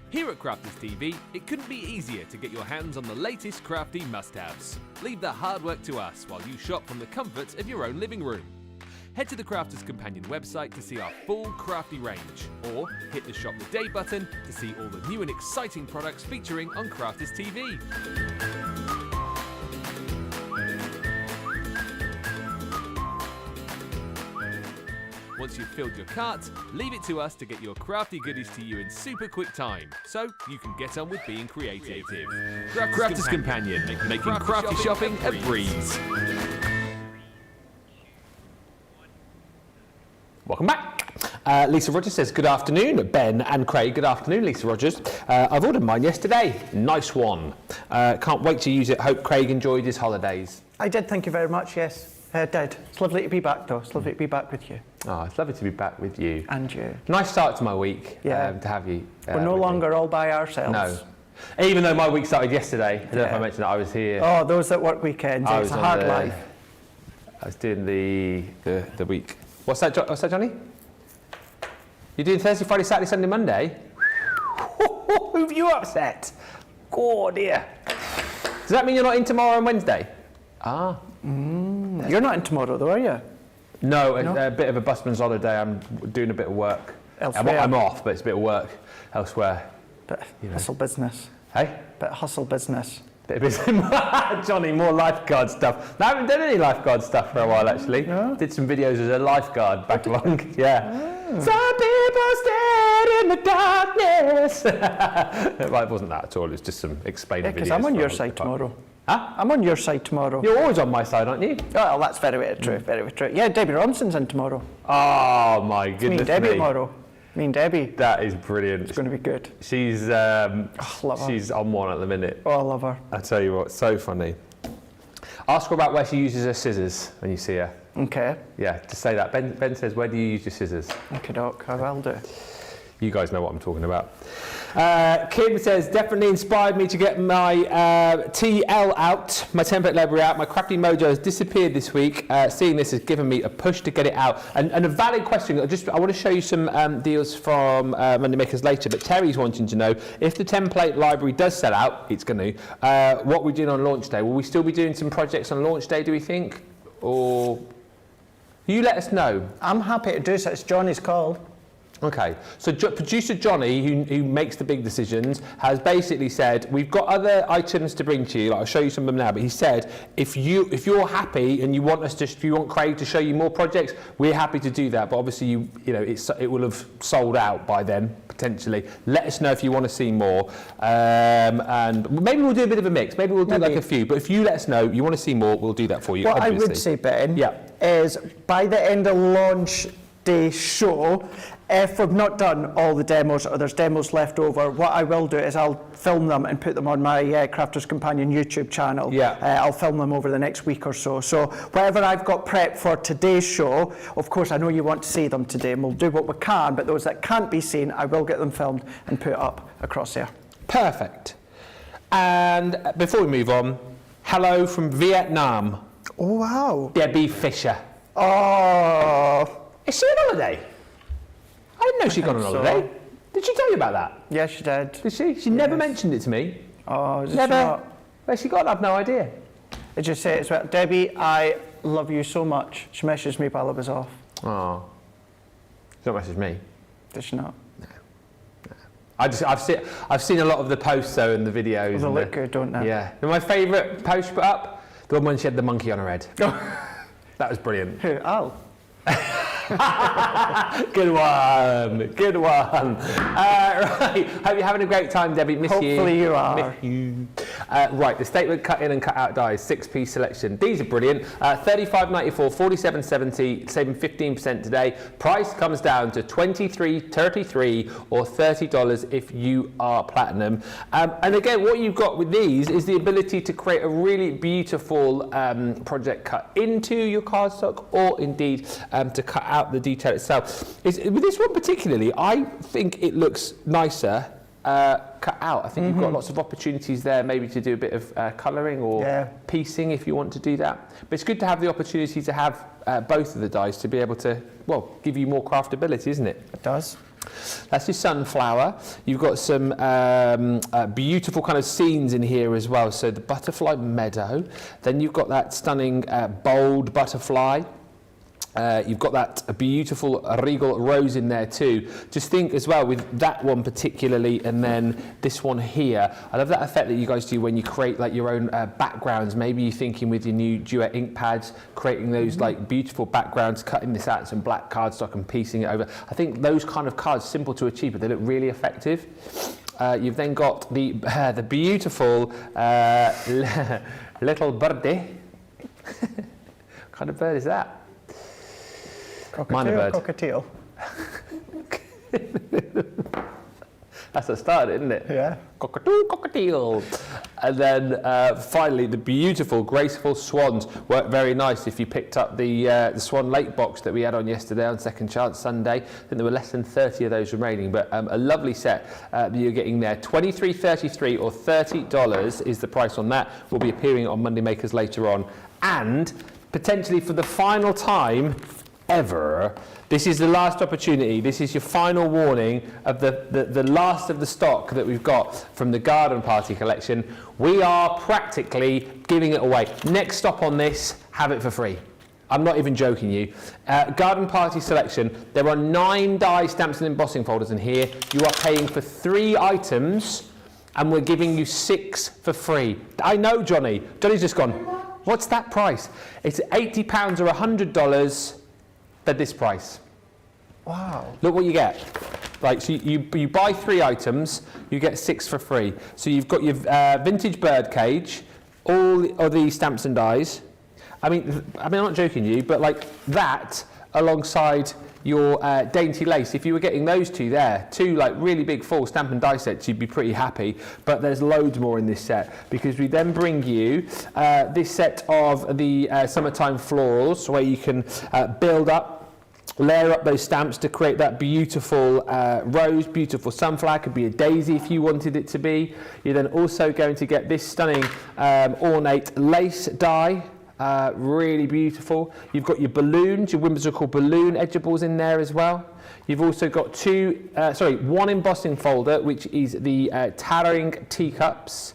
Here at Crafters TV, it couldn't be easier to get your hands on the latest crafty must-haves. Leave the hard work to us while you shop from the comfort of your own living room. Head to the Crafters Companion website to see our full crafty range, or hit the Shop the Day button to see all the new and exciting products featuring on Crafters TV. Once you've filled your cart, leave it to us to get your crafty goodies to you in super quick time, so you can get on with being creative. Crafters Companion, making crafty shopping a breeze. Welcome back. Lisa Rogers says, good afternoon, Ben and Craig. Good afternoon, Lisa Rogers. I've ordered mine yesterday. Nice one. Can't wait to use it. Hope Craig enjoyed his holidays. I did, thank you very much, yes. I did. It's lovely to be back though. It's lovely to be back with you. Oh, it's lovely to be back with you. And you. Nice start to my week, to have you. We're no longer all by ourselves. No. Even though my week started yesterday. I don't know if I mentioned that I was here. Oh, those that work weekends, it's a hard life. I was doing the week. What's that, Johnny? You're doing Thursday, Friday, Saturday, Sunday, Monday? Who have you upset? Oh dear. Does that mean you're not in tomorrow and Wednesday? Ah. You're not in tomorrow though, are you? No, a bit of a busman's holiday. I'm doing a bit of work. Elsewhere. I'm off, but it's a bit of work elsewhere. Bit hustle business. Hey? Bit hustle business. Bit of business. Johnny, more lifeguard stuff. No, I haven't done any lifeguard stuff for a while, actually. No? Did some videos as a lifeguard back along. Yeah. Some people stare in the darkness. Well, it wasn't that at all. It was just some explaining videos. Because I'm on your side tomorrow. Huh? I'm on your side tomorrow. You're always on my side, aren't you? Well, that's very true. Very true. Yeah, Debbie Ronson's in tomorrow. Oh my goodness me and Debbie tomorrow. Me and Debbie. That is brilliant. It's going to be good. She's she's on one at the minute. Oh, I love her. I tell you what, so funny. Ask her about where she uses her scissors when you see her. Okay. Yeah, just say that. Ben says, where do you use your scissors? Okay, Doc, I will do. You guys know what I'm talking about. Kim says, definitely inspired me to get my TL out, my template library out. My crafty mojo has disappeared this week. Seeing this has given me a push to get it out. And a valid question, I want to show you some deals from Monday Makers later, but Terry's wanting to know, if the template library does sell out, it's going to, what we're doing on launch day. Will we still be doing some projects on launch day, do we think? Or you let us know. I'm happy to do so. It's Johnny's call. Okay, so producer Johnny, who makes the big decisions, has basically said, we've got other items to bring to you, like I'll show you some of them now, but he said, if you're happy and you want us to, if you want Craig to show you more projects, we're happy to do that, but obviously it will have sold out by then, potentially. Let us know if you want to see more, and maybe we'll do a bit of a mix, maybe we'll do like a few, but if you let us know you want to see more, we'll do that for you, What obviously. I would say, Ben, is by the end of launch day show, if we've not done all the demos or there's demos left over, what I will do is I'll film them and put them on my Crafters Companion YouTube channel. Yeah. I'll film them over the next week or so. So whatever I've got prepped for today's show, of course I know you want to see them today and we'll do what we can, but those that can't be seen, I will get them filmed and put up across there. Perfect. And before we move on, hello from Vietnam. Oh wow. Debbie Fisher. Oh. Is she on holiday? I didn't know she'd gone on holiday. Did she tell you about that? Yeah, she did. Did she? She never mentioned it to me. Oh, did never. she not? Where's she gone? I've no idea. Did you say it as well? Debbie, I love you so much. She messaged me while I was off. Oh. She not messaged me. Did she not? No. I've seen a lot of the posts though and the videos. They look good, don't they? Yeah. And my favourite post she put up, the one when she had the monkey on her head. That was brilliant. Who? Al. Good one. Right, hope you're having a great time, Debbie. Miss you. Hopefully you are. Miss you. Right, the statement cut in and cut out dies, 6-piece selection. These are brilliant. $35.94, $47.70, saving 15% today. Price comes down to $23.33 or $30 if you are platinum. And again, what you've got with these is the ability to create a really beautiful project cut into your cardstock, or indeed to cut out the detail itself. With this one particularly, I think it looks nicer cut out. I think you've got lots of opportunities there, maybe to do a bit of colouring or piecing if you want to do that. But it's good to have the opportunity to have both of the dies to be able to, well, give you more craftability, isn't it? It does. That's your sunflower. You've got some beautiful kind of scenes in here as well. So the butterfly meadow. Then you've got that stunning bold butterfly. You've got that beautiful regal rose in there too. Just think as well with that one particularly, and then this one here. I love that effect that you guys do when you create like your own backgrounds. Maybe you're thinking with your new Duet ink pads, creating those like beautiful backgrounds, cutting this out some black cardstock and piecing it over. I think those kind of cards, simple to achieve, but they look really effective. You've then got the beautiful little birdie. What kind of bird is that? Cockatiel, cockatiel. That's a start, isn't it? Yeah. Cockatoo, cockatiel. And then finally, the beautiful, graceful swans work very nice. If you picked up the Swan Lake box that we had on yesterday on Second Chance Sunday, I think there were less than 30 of those remaining, but a lovely set that you're getting there. $23.33 or $30 is the price on that. Will be appearing on Monday Makers later on. And potentially for the final time ever, this is the last opportunity. This is your final warning of the last of the stock that we've got from the garden party collection. We are practically giving it away. Next stop on this, have it for free. I'm not even joking you. Garden party selection, there are 9 die stamps and embossing folders in here. You are paying for 3 items and we're giving you 6 for free. I know, Johnny. Johnny's just gone, what's that price? It's £80 or $100 at this price. Wow. Look what you get. Like, so you buy 3 items, you get 6 for free. So you've got your vintage bird cage, all of these stamps and dies. I mean, I'm not joking you, but like that alongside your dainty lace, if you were getting those 2 there, 2 like really big full stamp and die sets, you'd be pretty happy. But there's loads more in this set, because we then bring you this set of the summertime florals, where you can build up, layer up those stamps to create that beautiful rose, beautiful sunflower. Could be a daisy if you wanted it to be. You're then also going to get this stunning ornate lace die. Really beautiful. You've got your balloons, your whimsical balloon edgeables in there as well. You've also got 1 embossing folder, which is the towering teacups.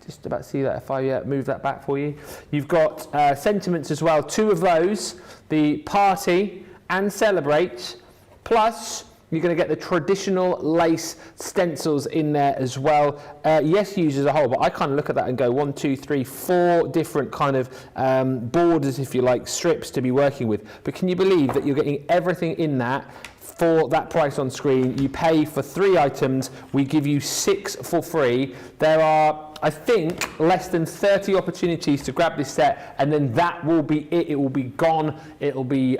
Just about to see that if I move that back for you. You've got sentiments as well, 2 of those, the party and celebrate, plus you're going to get the traditional lace stencils in there as well. Yes, used as a whole, but I kind of look at that and go 1, 2, 3, 4 different kind of borders, if you like, strips to be working with. But can you believe that you're getting everything in that for that price on screen? You pay for 3 items, we give you 6 for free. There are, I think, less than 30 opportunities to grab this set, and then that will be it. It will be gone. It will be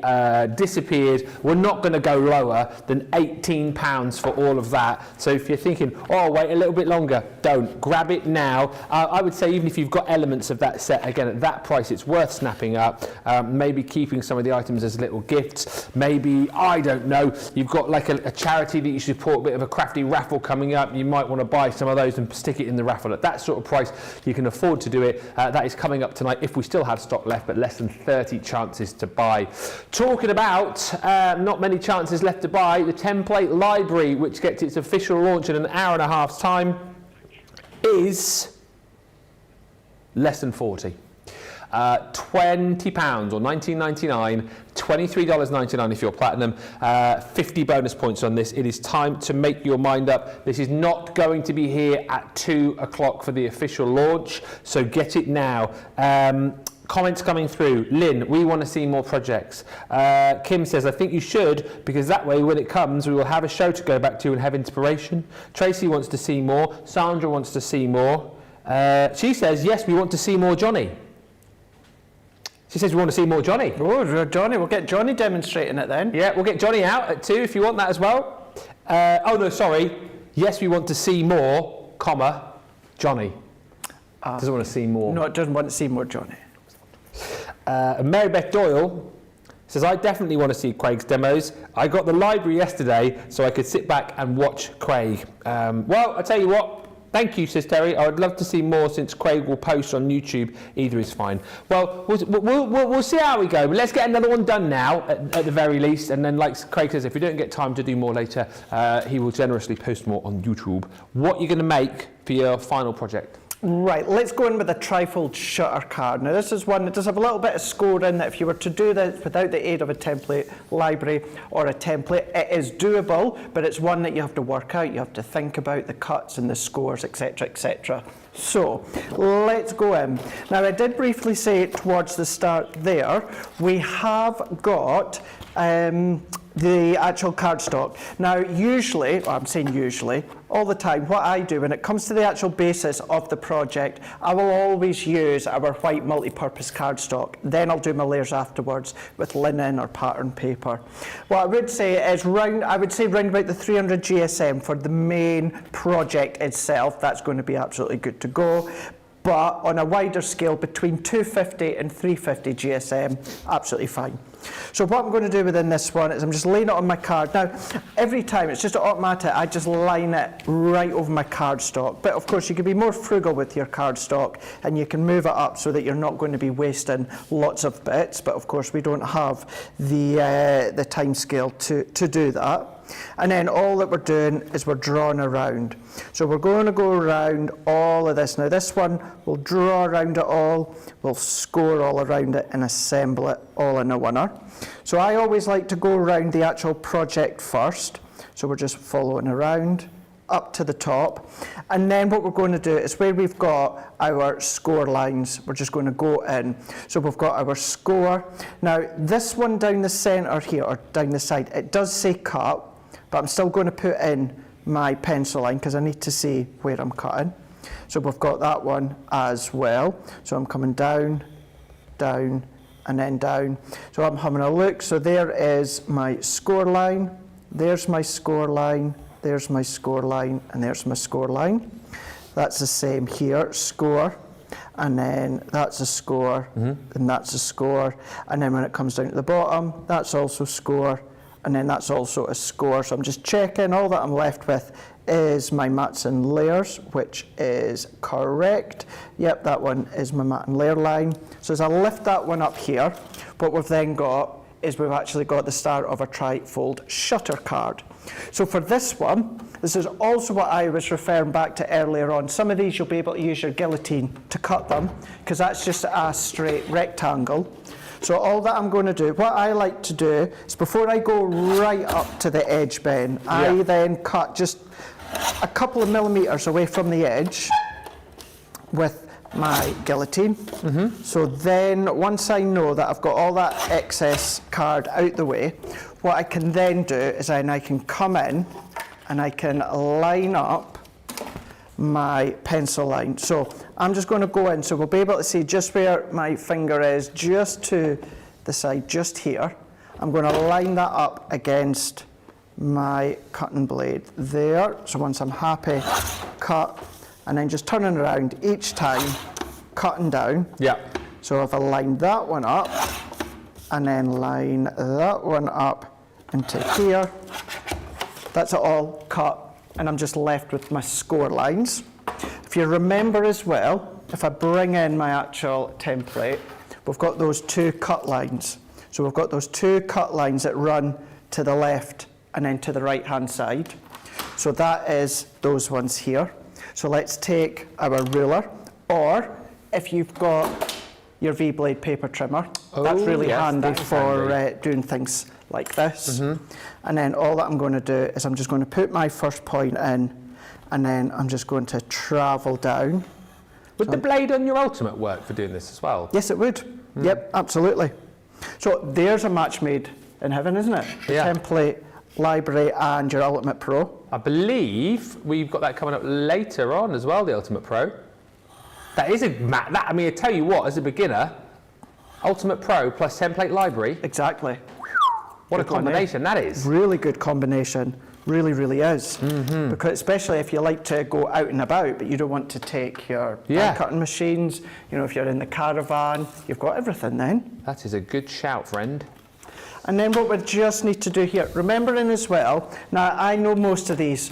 disappeared. We're not going to go lower than £18 for all of that. So if you're thinking, oh, wait a little bit longer, don't. Grab it now. I would say even if you've got elements of that set, again, at that price, it's worth snapping up. Maybe keeping some of the items as little gifts. Maybe, I don't know, you've got like a charity that you support, a bit of a crafty raffle coming up. You might want to buy some of those and stick it in the raffle at that sort of price. You can afford to do it. That is coming up tonight if we still have stock left, but less than 30 chances to buy. Talking about not many chances left to buy, the template library, which gets its official launch in an hour and a half's time, is less than 40. £20 or $19.99, $23.99 if you're platinum, 50 bonus points on this. It is time to make your mind up. This is not going to be here at 2 o'clock for the official launch, so get it now. Comments coming through. Lynn, we want to see more projects. Kim says, I think you should, because that way when it comes we will have a show to go back to and have inspiration. Tracy wants to see more. Sandra wants to see more. She says, yes, we want to see more Johnny. She says we want to see more Johnny. Oh, Johnny, we'll get Johnny demonstrating it then. Yeah, we'll get Johnny out at 2 if you want that as well. Oh no, sorry. Yes, we want to see more, comma, Johnny. Doesn't want to see more. No, it doesn't want to see more Johnny. Mary Beth Doyle says, I definitely want to see Craig's demos. I got the library yesterday so I could sit back and watch Craig. Well, I tell you what, thank you, says Terry. I would love to see more since Craig will post on YouTube. Either is fine. Well, we'll see how we go. But let's get another one done now, at the very least. And then, like Craig says, if we don't get time to do more later, he will generously post more on YouTube. What are you going to make for your final project? Right, let's go in with a trifold shutter card. Now this is one that does have a little bit of score in that if you were to do this without the aid of a template library or a template, it is doable, but it's one that you have to work out, you have to think about the cuts and the scores, etc, etc. So, let's go in. Now I did briefly say towards the start there, we have got the actual cardstock. Now usually, I'm saying usually, all the time, what I do when it comes to the actual basis of the project, I will always use our white multi-purpose cardstock. Then I'll do my layers afterwards with linen or pattern paper. What I would say is round about the 300 GSM for the main project itself. That's going to be absolutely good to go. but on a wider scale between 250 and 350 GSM, absolutely fine. So what I'm going to do within this one is I'm just laying it on my card. Now, every time, it's just automatic, I just line it right over my cardstock. But of course, you can be more frugal with your cardstock and you can move it up so that you're not going to be wasting lots of bits. But of course, we don't have the time scale to do that. And then all that we're doing is we're drawing around. So we're going to go around all of this. Now this one, we'll draw around it all, we'll score all around it and assemble it all in a winner. So I always like to go around the actual project first. So we're just following around up to the top. And then what we're going to do is where we've got our score lines, we're just going to go in. So we've got our score. Now this one down the centre here, or down the side, it does say cut, but I'm still going to put in my pencil line because I need to see where I'm cutting. So we've got that one as well. So I'm coming down, down, and then down. So I'm having a look. So there is my score line, there's my score line, there's my score line, and there's my score line. That's the same here, score, and then that's a score, and that's a score. And then when it comes down to the bottom, that's also score, and then that's also a score. So I'm just checking. All that I'm left with is my mats and layers, which is correct. Yep, that one is my mat and layer line. So as I lift that one up here, what we've then got is we've actually got the start of a tri-fold shutter card. So for this one, this is also what I was referring back to earlier on. Some of these you'll be able to use your guillotine to cut them, because that's just a straight rectangle. So all that I'm going to do, what I like to do is before I go right up to the edge, Ben, I then cut just a couple of millimetres away from the edge with my guillotine. So then once I know that I've got all that excess card out the way, what I can then do is I can come in and I can line up my pencil line. So I'm just going to go in, so we'll be able to see just where my finger is, just to the side, just here. I'm going to line that up against my cutting blade there. So once I'm happy, cut, and then just turning around each time, cutting down. So if I line that one up, and then line that one up into here, that's it all cut, and I'm just left with my score lines. If you remember as well, if I bring in my actual template, we've got those two cut lines. So we've got those two cut lines that run to the left and then to the right hand side. So that is those ones here. So let's take our ruler, or if you've got your V-blade paper trimmer, that's really handy for doing things like this. And then all that I'm going to do is I'm just going to put my first point in, and then I'm just going to travel down. Would the blade on your Ultimate work for doing this as well? Yes, it would. Yep, absolutely. So there's a match made in heaven, isn't it? The template, library, and your Ultimate Pro. I believe we've got that coming up later on as well, the Ultimate Pro. That is a I mean, I tell you what, as a beginner, Ultimate Pro plus template library. Exactly. What a combination that is. Really good combination. Really, really is. Because especially if you like to go out and about, but you don't want to take your cutting machines, you know, if you're in the caravan, you've got everything then. That is a good shout, friend. And then what we just need to do here, remembering as well, now I know most of these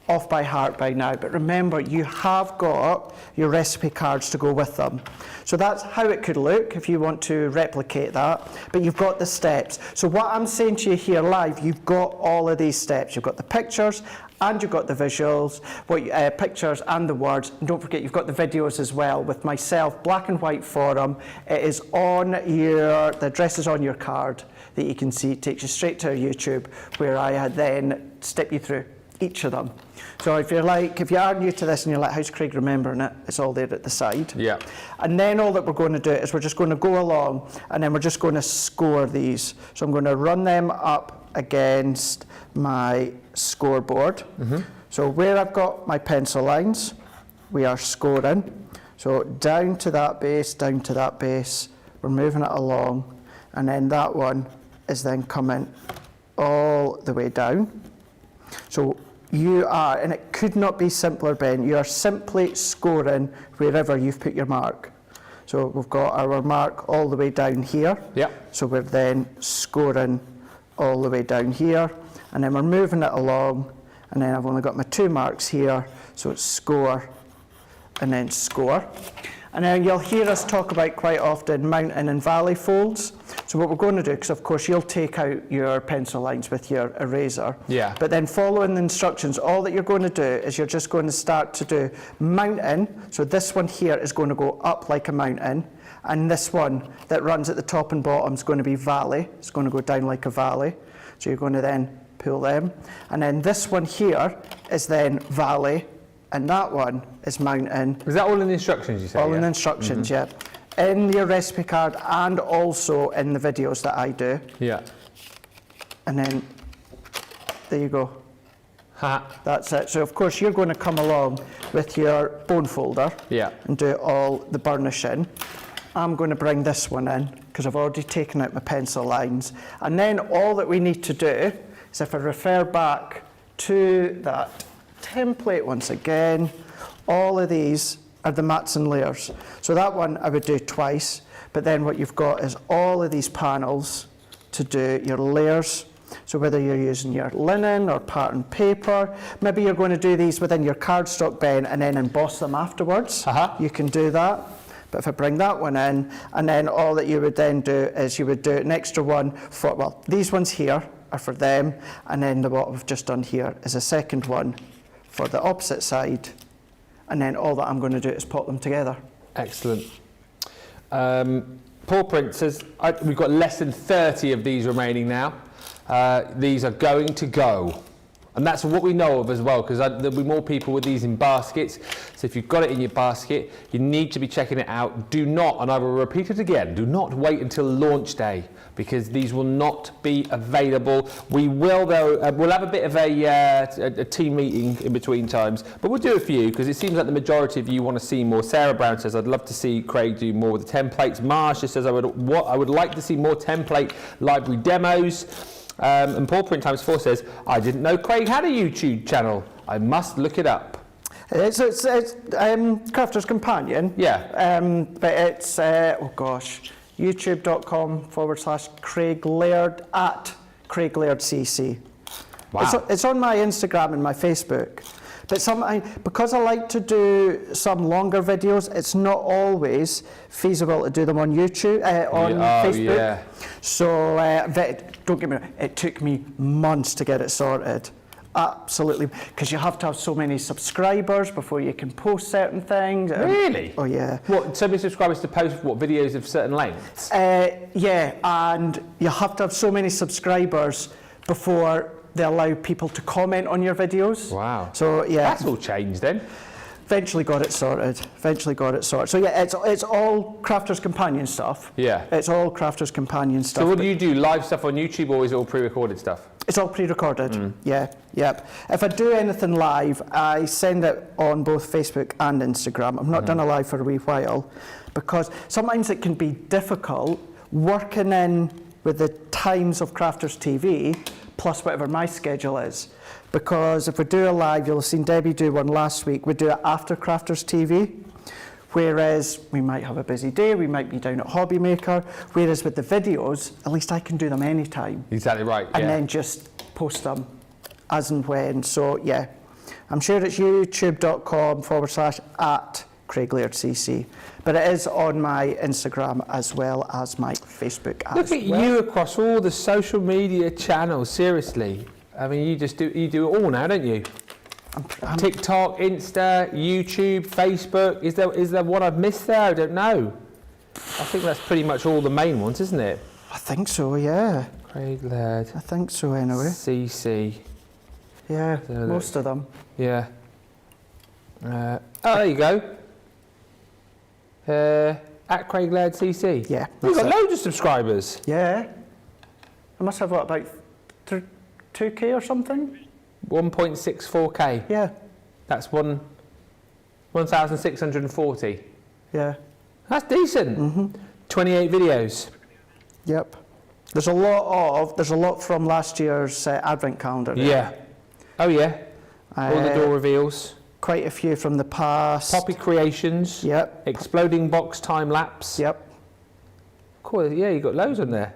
off by heart by now, but remember you have got your recipe cards to go with them. So that's how it could look if you want to replicate that, but you've got the steps. So what I'm saying to you here live, you've got all of these steps. You've got the pictures and you've got the visuals, pictures and the words. And don't forget you've got the videos as well with myself, black and white forum. It is on the address is on your card that you can see. It takes you straight to our YouTube where I then step you through each of them. So if you are new to this and you're like, how's Craig remembering it? It's all there at the side. And then all that we're going to do is we're just going to go along and then we're just going to score these. So I'm going to run them up against my scoreboard. So where I've got my pencil lines, we are scoring. So down to that base, we're moving it along, and then that one is then coming all the way down. So you are, and it could not be simpler, Ben, you are simply scoring wherever you've put your mark. So we've got our mark all the way down here. Yeah. So we're then scoring all the way down here, and then we're moving it along, and then I've only got my 2 marks here, so it's score and then score. And then you'll hear us talk about quite often mountain and valley folds. So what we're going to do, because of course you'll take out your pencil lines with your eraser, Yeah. but then following the instructions, all that you're going to do is you're just going to start to do mountain. So this one here is going to go up like a mountain, and this one that runs at the top and bottom is going to be valley. It's going to go down like a valley. So you're going to then pull them. And then this one here is then valley, and that one is mountain. Is that all in the instructions you say? All in the instructions, yeah. In your recipe card and also in the videos that I do. Yeah. And then, there you go. Ha. That's it. So of course you're going to come along with your bone folder, Yeah. and do all the burnishing. I'm going to bring this one in because I've already taken out my pencil lines. And then all that we need to do is, if I refer back to that template once again, all of these are the mats and layers. So that one I would do twice, but then what you've got is all of these panels to do your layers. So whether you're using your linen or pattern paper, maybe you're going to do these within your cardstock, Ben, and then emboss them afterwards. You can do that. But if I bring that one in, and then all that you would then do is you would do an extra one for, well, these ones here are for them, and then what we've just done here is a second one for the opposite side, and then all that I'm going to do is pop them together. Excellent. Paul Prince says, we've got less than 30 of these remaining now. These are going to go. And that's what we know of as well, because there'll be more people with these in baskets. So if you've got it in your basket, you need to be checking it out. Do not, and I will repeat it again, do not wait until launch day, because these will not be available. We will, though, we'll have a bit of a team meeting in between times, but we'll do a few, because it seems like the majority of you want to see more. Sarah Brown says, I'd love to see Craig do more with the templates. Marsha says, I would like to see more template library demos. And Paul Print Times 4 says, I didn't know Craig had a YouTube channel. I must look it up. It's Crafter's Companion. Yeah. But it's, oh gosh, youtube.com/Craig Laird at Craig Laird CC. Wow. It's on my Instagram and my Facebook. But because I like to do some longer videos, it's not always feasible to do them on YouTube, on Facebook. Yeah. So don't get me wrong, it took me months to get it sorted. Absolutely, because you have to have so many subscribers before you can post certain things. Really? Oh yeah. What, so many subscribers to post what, videos of certain lengths? Yeah, and you have to have so many subscribers before they allow people to comment on your videos. Wow. So yeah. That's all changed then. Eventually got it sorted. So yeah, it's all Crafter's Companion stuff. Yeah. It's all Crafter's Companion stuff. So what do you do? Live stuff on YouTube, or is it all pre-recorded stuff? It's all pre-recorded. Yeah, yep. If I do anything live, I send it on both Facebook and Instagram. I've not done a live for a wee while, because sometimes it can be difficult working in with the times of Crafters TV, plus whatever my schedule is. Because if we do a live, you'll have seen Debbie do one last week, we do it after Crafters TV. Whereas we might have a busy day, we might be down at Hobby Maker. Whereas with the videos, at least I can do them anytime. Exactly right, and then just post them as and when. So yeah, I'm sure it's youtube.com/at Craig Laird CC. But it is on my Instagram as well as my Facebook as well. Look at you across all the social media channels, seriously. I mean, you do it all now, don't you? TikTok, Insta, YouTube, Facebook. Is there one I've missed there? I don't know. I think that's pretty much all the main ones, isn't it? I think so, yeah. Craig Laird. I think so anyway. CC. Yeah, most of them. Yeah. Oh, there you go. At Craig Laird CC. Yeah. You've got loads of subscribers. Yeah. I must have, what, about 2K or something? 1.64K. Yeah. That's 1,640. Yeah. That's decent. 28 videos. Yep. There's a lot from last year's Advent calendar. Yeah. Oh yeah. All the door reveals. Quite a few from the past. Poppy Creations. Yep. Exploding Box Time Lapse. Yep. Cool, yeah, you got loads on there.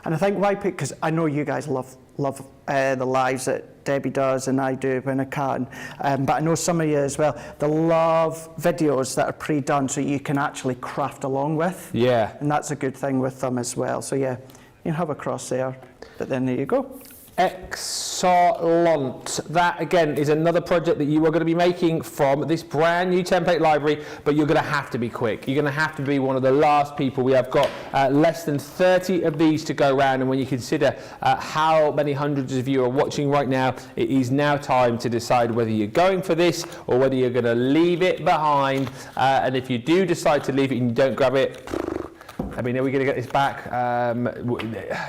And I think why pick, because I know you guys love the lives that Debbie does and I do when I can, but I know some of you as well, they love videos that are pre-done so you can actually craft along with. Yeah. And that's a good thing with them as well. So yeah, you can have a cross there, but then there you go. Excellent. That again is another project that you are going to be making from this brand new template library, but you're going to have to be quick. You're going to have to be one of the last people. We have got less than 30 of these to go around, and when you consider how many hundreds of you are watching right now, it is now time to decide whether you're going for this or whether you're going to leave it behind. And if you do decide to leave it and you don't grab it, I mean, are we going to get this back?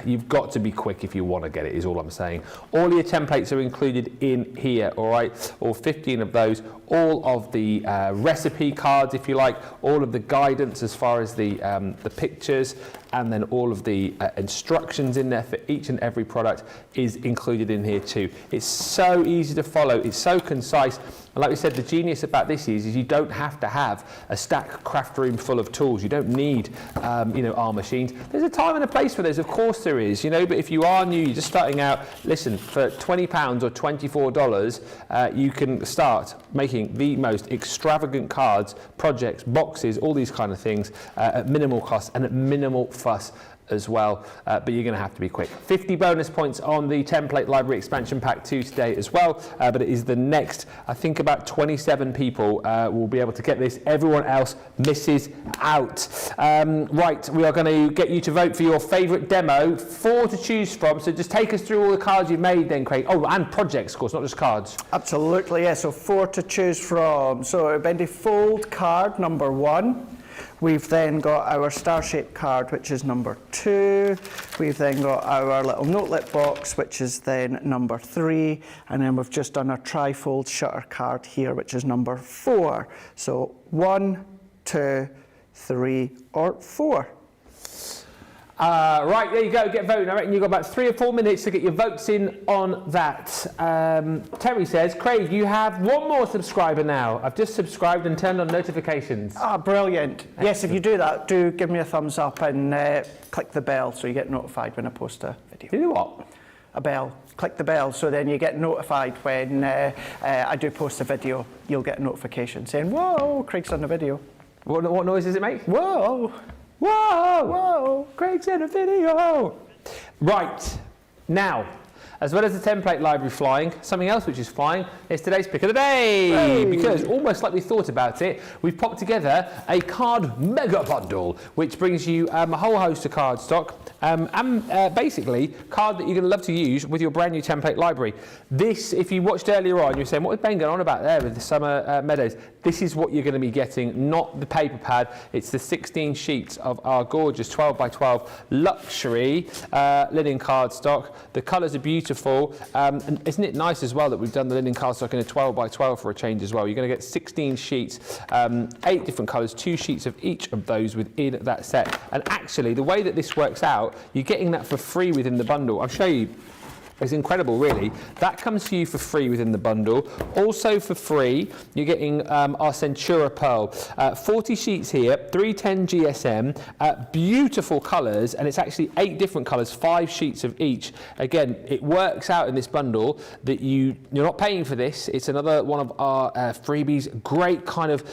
You've got to be quick if you want to get it, is all I'm saying. All your templates are included in here, all right? All 15 of those, all of the recipe cards, if you like, all of the guidance as far as the pictures, and then all of the instructions in there for each and every product is included in here too. It's so easy to follow, it's so concise. And like we said, the genius about this is you don't have to have a stack craft room full of tools. You don't need, our machines. There's a time and a place for this, of course there is, but if you are new, you're just starting out, listen, for £20 or $24, you can start making the most extravagant cards, projects, boxes, all these kind of things at minimal cost and at minimal fuss as well, but you're going to have to be quick. 50 bonus points on the Template Library Expansion Pack 2 today as well, but it is the next, I think about 27 people will be able to get this. Everyone else misses out. Right, we are going to get you to vote for your favourite demo, 4 to choose from, so just take us through all the cards you've made then, Craig. Oh, and projects, of course, not just cards. Absolutely, yeah, so 4 to choose from. So Bendy Fold card number 1. We've then got our star-shaped card, which is number 2. We've then got our little notelet box, which is then number 3. And then we've just done our tri-fold shutter card here, which is number 4. So 1, 2, 3, or 4. Right, there you go, get voting. I reckon you've got about 3 or 4 minutes to get your votes in on that. Terry says, Craig, you have 1 more subscriber now. I've just subscribed and turned on notifications. Ah, brilliant. Excellent. Yes, if you do that, do give me a thumbs up and click the bell so you get notified when I post a video. Do what? A bell. Click the bell so then you get notified when I do post a video. You'll get a notification saying, whoa, Craig's on the video. What noise does it make? Whoa. Whoa! Whoa! Craig's in a video! Right, now, as well as the template library flying, something else which is flying is today's pick of the day. Hey. Because almost like we thought about it, we've popped together a card mega bundle, which brings you a whole host of card stock and basically card that you're going to love to use with your brand new template library. This, if you watched earlier on, you're saying, what was Ben going on about there with the Summer Meadows? This is what you're going to be getting, not the paper pad. It's the 16 sheets of our gorgeous 12 by 12 luxury linen cardstock. The colours are beautiful. And isn't it nice as well that we've done the linen cardstock in a 12 by 12 for a change as well? You're going to get 16 sheets, 8 different colours, 2 sheets of each of those within that set. And actually, the way that this works out, you're getting that for free within the bundle. I'll show you. It's incredible, really. That comes to you for free within the bundle. Also for free, you're getting our Centura Pearl. 40 sheets here, 310 GSM, beautiful colours, and it's actually 8 different colours, 5 sheets of each. Again, it works out in this bundle that you're not paying for this. It's another one of our freebies. Great kind of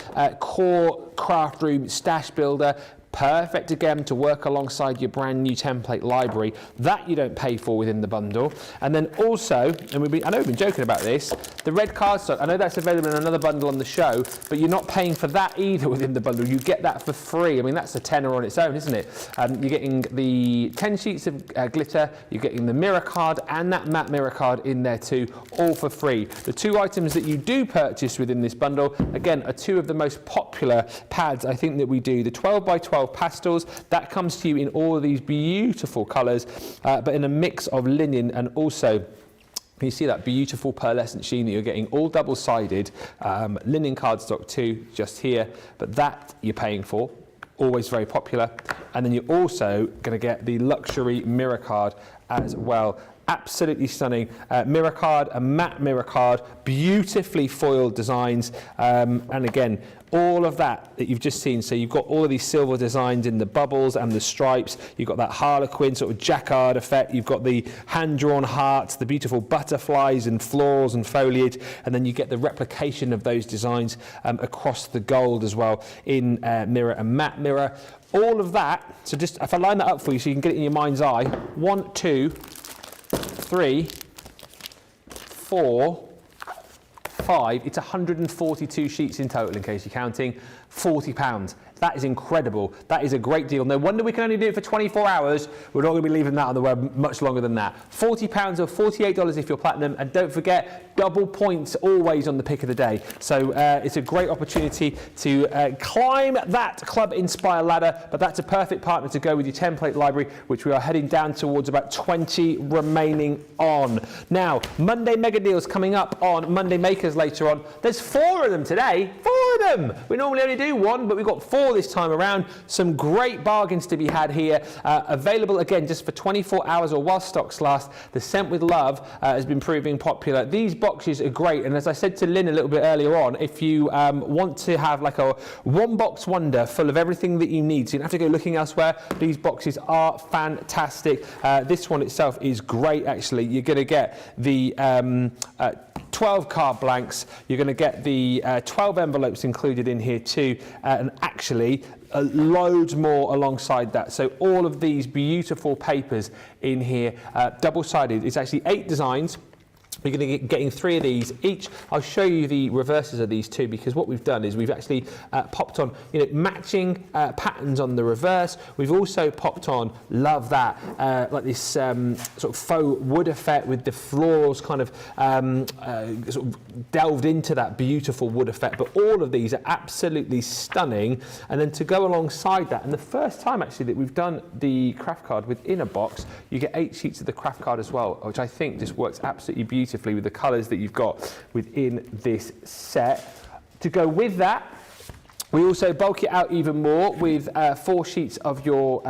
core craft room stash builder. Perfect again to work alongside your brand new template library that you don't pay for within the bundle. And then also, and I know we've been joking about this, the red cardstock, I know that's available in another bundle on the show, but you're not paying for that either within the bundle. You get that for free. I mean, that's a tenner on its own, isn't it? You're getting the 10 sheets of glitter, you're getting the mirror card and that matte mirror card in there too, all for free. The 2 items that you do purchase within this bundle, again, are 2 of the most popular pads I think that we do. The 12 by 12 pastels, that comes to you in all of these beautiful colours, but in a mix of linen and also you see that beautiful pearlescent sheen that you're getting, all double-sided, linen cardstock too, just here, but that you're paying for. Always very popular. And then you're also going to get the luxury mirror card as well. Absolutely stunning mirror card, a matte mirror card, beautifully foiled designs, and again, all of that you've just seen. So you've got all of these silver designs in the bubbles and the stripes. You've got that harlequin sort of jacquard effect. You've got the hand-drawn hearts, the beautiful butterflies and florals and foliage, and then you get the replication of those designs across the gold as well in mirror and matte mirror. All of that, so just if I line that up for you so you can get it in your mind's eye, 1, 2, 3, 4, 5, it's 142 sheets in total in case you're counting, £40. That is incredible. That is a great deal. No wonder we can only do it for 24 hours. We're not going to be leaving that on the web much longer than that. £40 or $48 if you're platinum, and don't forget, double points always on the pick of the day. So it's a great opportunity to climb that Club Inspire ladder, but that's a perfect partner to go with your template library, which we are heading down towards about 20 remaining on. Now, Monday mega deals coming up on Monday Makers later on. There's 4 of them today. 4 of them. We normally only do 1, but we've got 4 this time around. Some great bargains to be had here. Available again just for 24 hours or while stocks last. The Scent with Love has been proving popular. These boxes are great, and as I said to Lynn a little bit earlier on, if you want to have like a one-box wonder full of everything that you need, so you don't have to go looking elsewhere, these boxes are fantastic. This one itself is great, actually. You're going to get the 12 card blanks, you're going to get the 12 envelopes included in here too, and actually loads more alongside that. So all of these beautiful papers in here, double-sided. It's actually 8 designs. You're going to be getting 3 of these each. I'll show you the reverses of these too, because what we've done is we've actually popped on matching patterns on the reverse. We've also popped on, love that, like this sort of faux wood effect with the florals kind of sort of delved into that beautiful wood effect. But all of these are absolutely stunning. And then to go alongside that, and the first time actually that we've done the craft card within a box, you get 8 sheets of the craft card as well, which I think just works absolutely beautifully with the colours that you've got within this set. To go with that, we also bulk it out even more with 4 sheets of your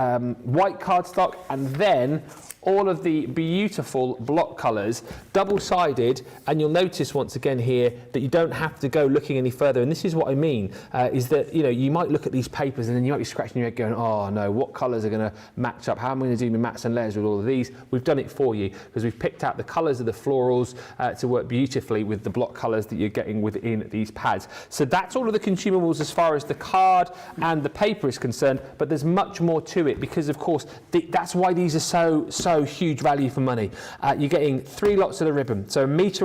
white cardstock, and then all of the beautiful block colours, double-sided, and you'll notice once again here that you don't have to go looking any further. And this is what I mean, is that you might look at these papers and then you might be scratching your head going, oh no, what colours are going to match up? How am I going to do my mats and layers with all of these? We've done it for you because we've picked out the colours of the florals to work beautifully with the block colours that you're getting within these pads. So that's all of the consumables as far as the card and the paper is concerned, but there's much more to it because of course that's why these are so huge value for money. You're getting 3 lots of the ribbon, so 1.5 meters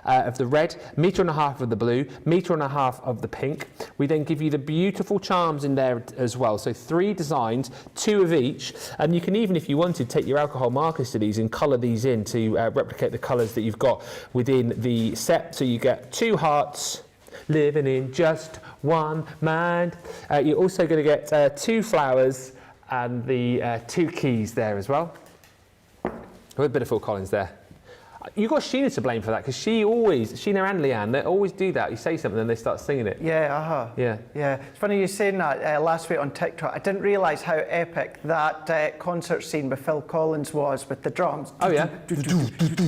of the red, 1.5 meters of the blue, 1.5 meters of the pink. We then give you the beautiful charms in there as well, so 3 designs, 2 of each, and you can even, if you wanted, take your alcohol markers to these and colour these in to replicate the colours that you've got within the set. So you get 2 hearts, living in just one mind. You're also going to get 2 flowers and the 2 keys there as well. A bit of Phil Collins there. You've got Sheena to blame for that, because Sheena and Leanne, they always do that. You say something and they start singing it. Yeah, Yeah. It's funny you saying that. Last week on TikTok, I didn't realise how epic that concert scene with Phil Collins was with the drums. Oh yeah?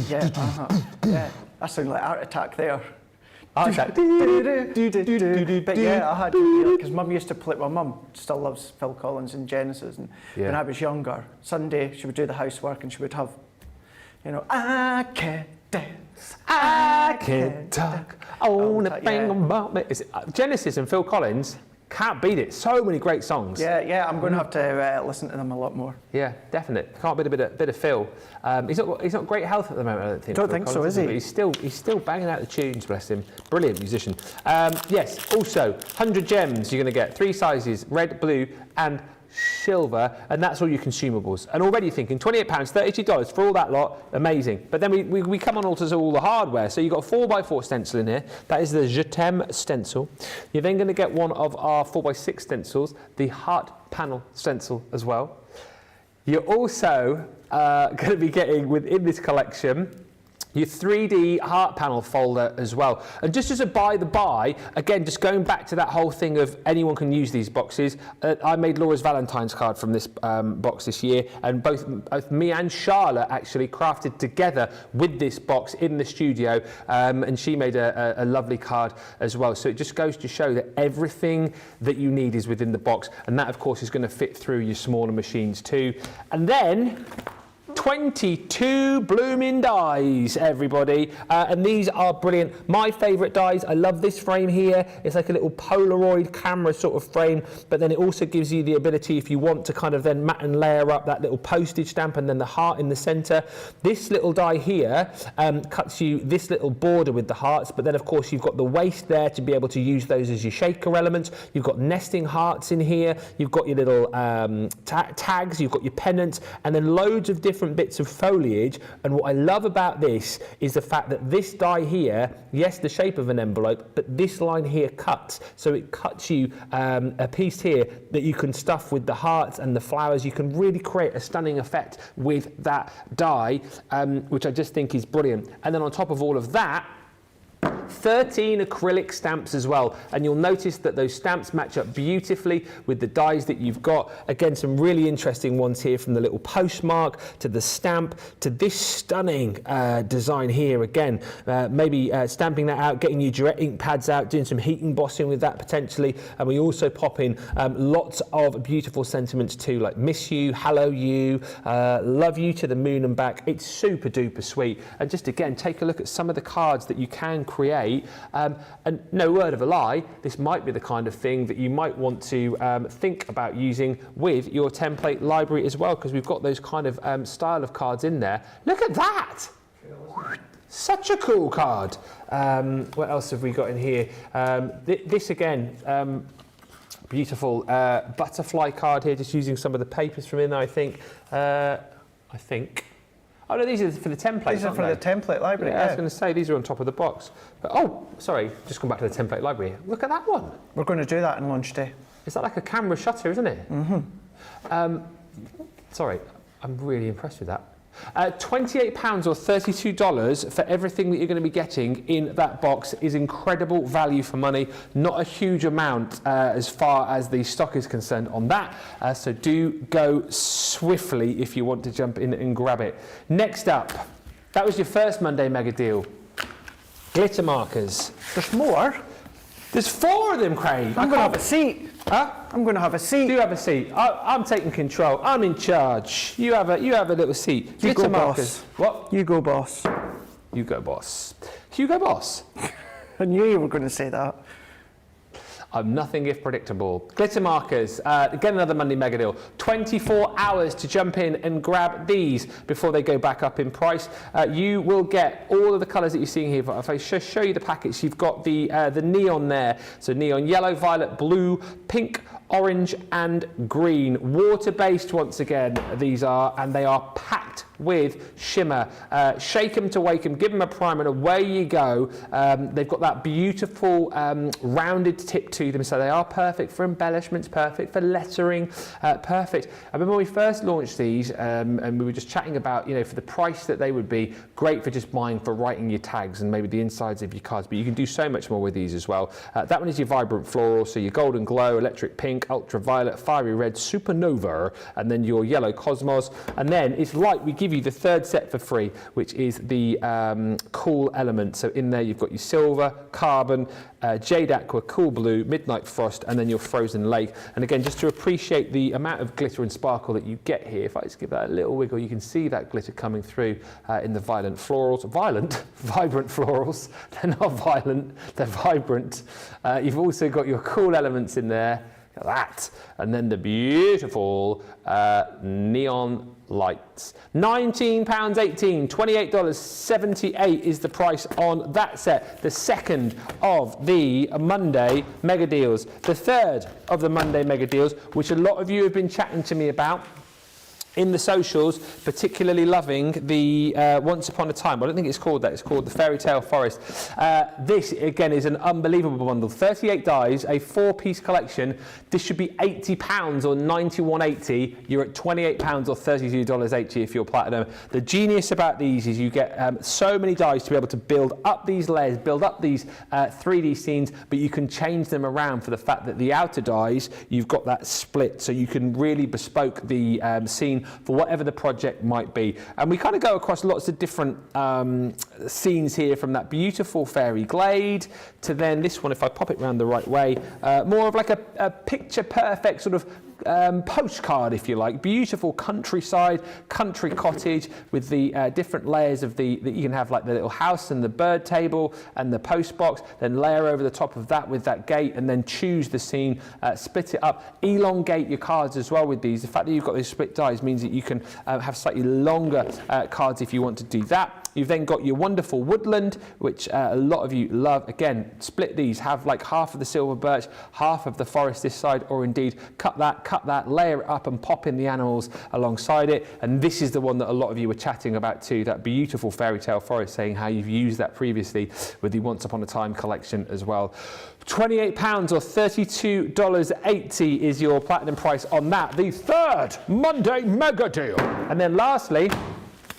Yeah, that sounded like Art Attack there. Art Attack. But yeah, I had to, because Mum used to play, well, Mum still loves Phil Collins and Genesis, and when I was younger, Sunday she would do the housework and she would have, I can't dance, I can't talk, only thing about me. Genesis and Phil Collins, can't beat it. So many great songs. Yeah, I'm going to have to listen to them a lot more. Yeah, definite. Can't beat a bit of Phil. He's not great health at the moment, I don't think. Don't think so, is he? But he's still banging out the tunes, bless him. Brilliant musician. Yes, also 100 gems. You're going to get 3 sizes: red, blue, and silver, and that's all your consumables. And already thinking £28, $32 for all that lot, amazing. But then we come on to all the hardware. So you've got a 4x4 stencil in here. That is the Je T'aime stencil. You're then going to get one of our 4x6 stencils, the heart panel stencil as well. You're also going to be getting within this collection your 3D heart panel folder as well. And just as a by the by, again, just going back to that whole thing of anyone can use these boxes, I made Laura's Valentine's card from this box this year, and both me and Charlotte actually crafted together with this box in the studio, and she made a lovely card as well. So it just goes to show that everything that you need is within the box, and that of course is going to fit through your smaller machines too. And then 22 blooming dies, everybody, and these are brilliant. My favourite dies, I love this frame here. It's like a little Polaroid camera sort of frame, but then it also gives you the ability, if you want, to kind of then mat and layer up that little postage stamp and then the heart in the centre. This little die here cuts you this little border with the hearts, but then of course you've got the waist there to be able to use those as your shaker elements. You've got nesting hearts in here, you've got your little tags, you've got your pennants, and then loads of different bits of foliage. And what I love about this is the fact that this die here, yes, the shape of an envelope, but this line here cuts, so it cuts you a piece here that you can stuff with the hearts and the flowers. You can really create a stunning effect with that die, which I just think is brilliant. And then on top of all of that, 13 acrylic stamps as well, and you'll notice that those stamps match up beautifully with the dies that you've got. Again, some really interesting ones here, from the little postmark to the stamp to this stunning design here. Again, maybe stamping that out, getting your Duret ink pads out, doing some heat embossing with that potentially. And we also pop in lots of beautiful sentiments too, like miss you, hello you, love you to the moon and back. It's super duper sweet. And just again, take a look at some of the cards that you can create, and no word of a lie, this might be the kind of thing that you might want to think about using with your template library as well, because we've got those kind of style of cards in there. Look at that! Such a cool card. What else have we got in here? This again, beautiful butterfly card here, just using some of the papers from in there, I think. Oh no, these are for the template. These are for the template library. Yeah, I was going to say these are on top of the box. But, oh, sorry, just come back to the template library. Look at that one. We're going to do that on launch day. Is that like a camera shutter, isn't it? Mm-hmm. Sorry, I'm really impressed with that. £28 or $32 for everything that you're going to be getting in that box is incredible value for money. Not a huge amount as far as the stock is concerned on that, so do go swiftly if you want to jump in and grab it. Next up, that was your first Monday mega deal. Glitter markers. There's more. There's 4 of them, Craig. I'm going to have a seat. Huh? I'm going to have a seat. Do have a seat. I'm taking control. I'm in charge. You have a little seat. You go, markers. boss. What? You go, boss. You go, boss. Hugo Boss. I knew you were going to say that. I'm nothing if predictable. Glitter markers, again another Monday mega deal. 24 hours to jump in and grab these before they go back up in price. You will get all of the colours that you're seeing here. If I show you the packets, you've got the neon there. So neon yellow, violet, blue, pink, orange and green. Water-based once again, these are, and they are packed with shimmer. Shake them to wake them, give them a prime and away you go. They've got that beautiful rounded tip to them, so they are perfect for embellishments, perfect for lettering, perfect. I remember when we first launched these and we were just chatting about, you know, for the price that they would be, great for just buying for writing your tags and maybe the insides of your cards, but you can do so much more with these as well. That one is your vibrant floral, so your golden glow, electric pink, ultraviolet, fiery red, supernova, and then your yellow cosmos. And then it's like we give you the third set for free, which is the cool element. So in there you've got your silver, carbon, jade aqua, cool blue, midnight frost, and then your frozen lake. And again, just to appreciate the amount of glitter and sparkle that you get here, if I just give that a little wiggle, you can see that glitter coming through in the vibrant florals. Vibrant florals. They're not violent, they're vibrant. You've also got your cool elements in there. Look at that. And then the beautiful neon lights. £19.18, $28.78 is the price on that set. The second of the Monday mega deals. The third of the Monday mega deals, which a lot of you have been chatting to me about. in the socials, particularly loving the Once Upon a Time. I don't think it's called that. It's called the Fairy Tale Forest. This, again, is an unbelievable bundle. 38 dies, a 4-piece collection. This should be £80 or $91.80. You're at £28 or $32.80 if you're platinum. The genius about these is you get so many dies to be able to build up these layers, build up these 3D scenes, but you can change them around for the fact that the outer dies, you've got that split, so you can really bespoke the scene for whatever the project might be. And we kind of go across lots of different scenes here, from that beautiful fairy glade to then this one, if I pop it around the right way, more of like a picture perfect sort of postcard, if you like. Beautiful countryside, country cottage with the different layers of that you can have, like the little house and the bird table and the post box, then layer over the top of that with that gate, and then choose the scene, split it up, elongate your cards as well with these. The fact that you've got those split dies means that you can have slightly longer cards if you want to do that. You've then got your wonderful woodland, which a lot of you love. Again, split these, have like half of the silver birch, half of the forest this side, or indeed cut that, layer it up and pop in the animals alongside it. And this is the one that a lot of you were chatting about too, that beautiful fairy tale forest, saying how you've used that previously with the Once Upon a Time collection as well. £28 or $32.80 is your platinum price on that, the third Monday mega deal. And then lastly,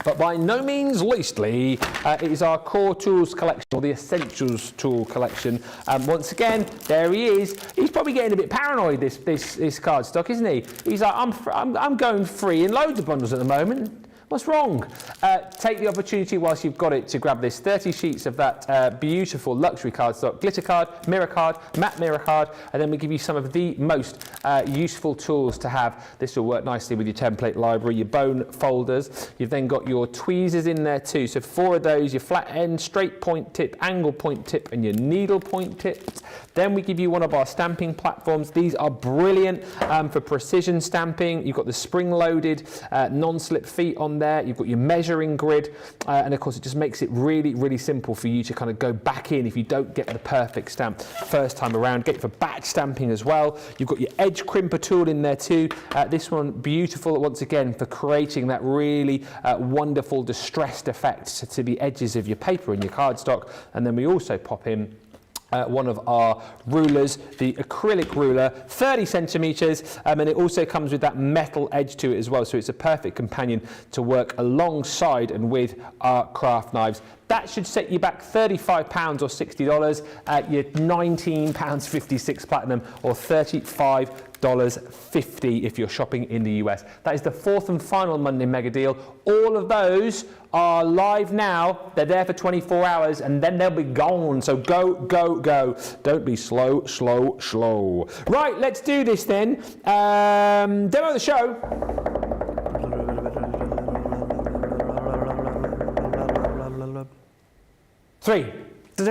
but by no means leastly, it is our core tools collection, or the essentials tool collection. Once again, there he is. He's probably getting a bit paranoid, this cardstock, isn't he? He's like, I'm going free in loads of bundles at the moment. What's wrong? Take the opportunity whilst you've got it to grab this 30 sheets of that beautiful luxury cardstock, glitter card, mirror card, matte mirror card, and then we give you some of the most useful tools to have. This will work nicely with your template library, your bone folders. You've then got your tweezers in there too. So 4 of those, your flat end, straight point tip, angle point tip, and your needle point tips. Then we give you one of our stamping platforms. These are brilliant for precision stamping. You've got the spring-loaded non-slip feet on there. You've got your measuring grid, and of course it just makes it really, really simple for you to kind of go back in if you don't get the perfect stamp first time around. Get it for batch stamping as well. You've got your edge crimper tool in there too. This one beautiful once again for creating that really wonderful distressed effect to the edges of your paper and your cardstock. And then we also pop in one of our rulers, the acrylic ruler, 30 centimetres, and it also comes with that metal edge to it as well, so it's a perfect companion to work alongside and with our craft knives. That should set you back £35 or $60 at your £19.56 platinum, or $35.50 if you're shopping in the US. That is the fourth and final Monday mega deal. All of those are live now. They're there for 24 hours and then they'll be gone. So go, go, go. Don't be slow, slow, slow. Right, let's do this then. Demo of the show. Three. Do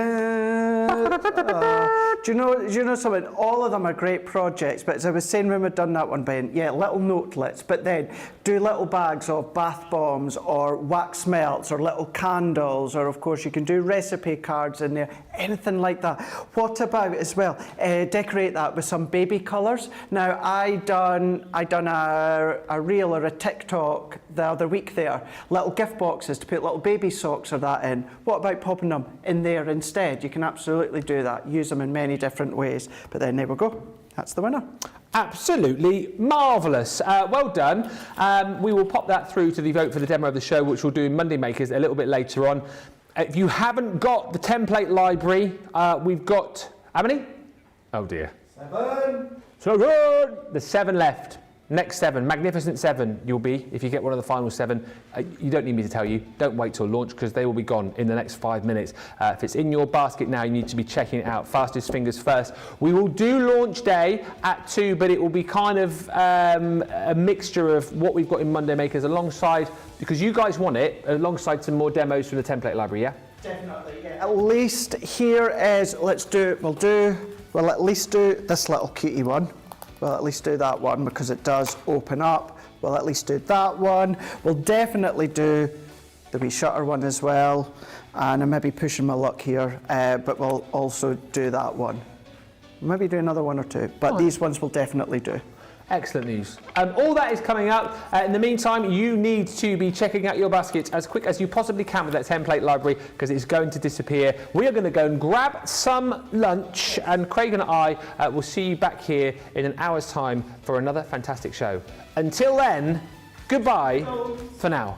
you know something? All of them are great projects, but as I was saying when we'd done that one, Ben, yeah, little notelets, but then do little bags of bath bombs or wax melts or little candles, or of course you can do recipe cards in there, anything like that. What about as well, decorate that with some baby colours. Now I done a reel or a TikTok the other week there, little gift boxes to put little baby socks or that in. What about popping them in there instead? You can absolutely do that, use them in many different ways. But then there we go, that's the winner. Absolutely marvellous. Well done. We will pop that through to the vote for the demo of the show, which we'll do in Monday Makers a little bit later on. If you haven't got the template library, we've got, how many? Oh dear. 7. So good. There's 7 left. Next 7, magnificent 7 you'll be if you get one of the final 7. You don't need me to tell you, don't wait till launch because they will be gone in the next 5 minutes. If it's in your basket now, you need to be checking it out. Fastest fingers first. We will do launch day at 2, but it will be kind of a mixture of what we've got in Monday Makers alongside, because you guys want it, alongside some more demos from the template library, yeah? Definitely, yeah. At least here is, we'll at least do this little cutie one. We'll at least do that one because it does open up. We'll at least do that one. We'll definitely do the wee shutter one as well. And I'm maybe pushing my luck here, but we'll also do that one. Maybe do another one or two, but these ones we'll definitely do. Excellent news. All that is coming up. In the meantime, you need to be checking out your baskets as quick as you possibly can with that template library, because it's going to disappear. We are going to go and grab some lunch, and Craig and I will see you back here in an hour's time for another fantastic show. Until then, goodbye for now.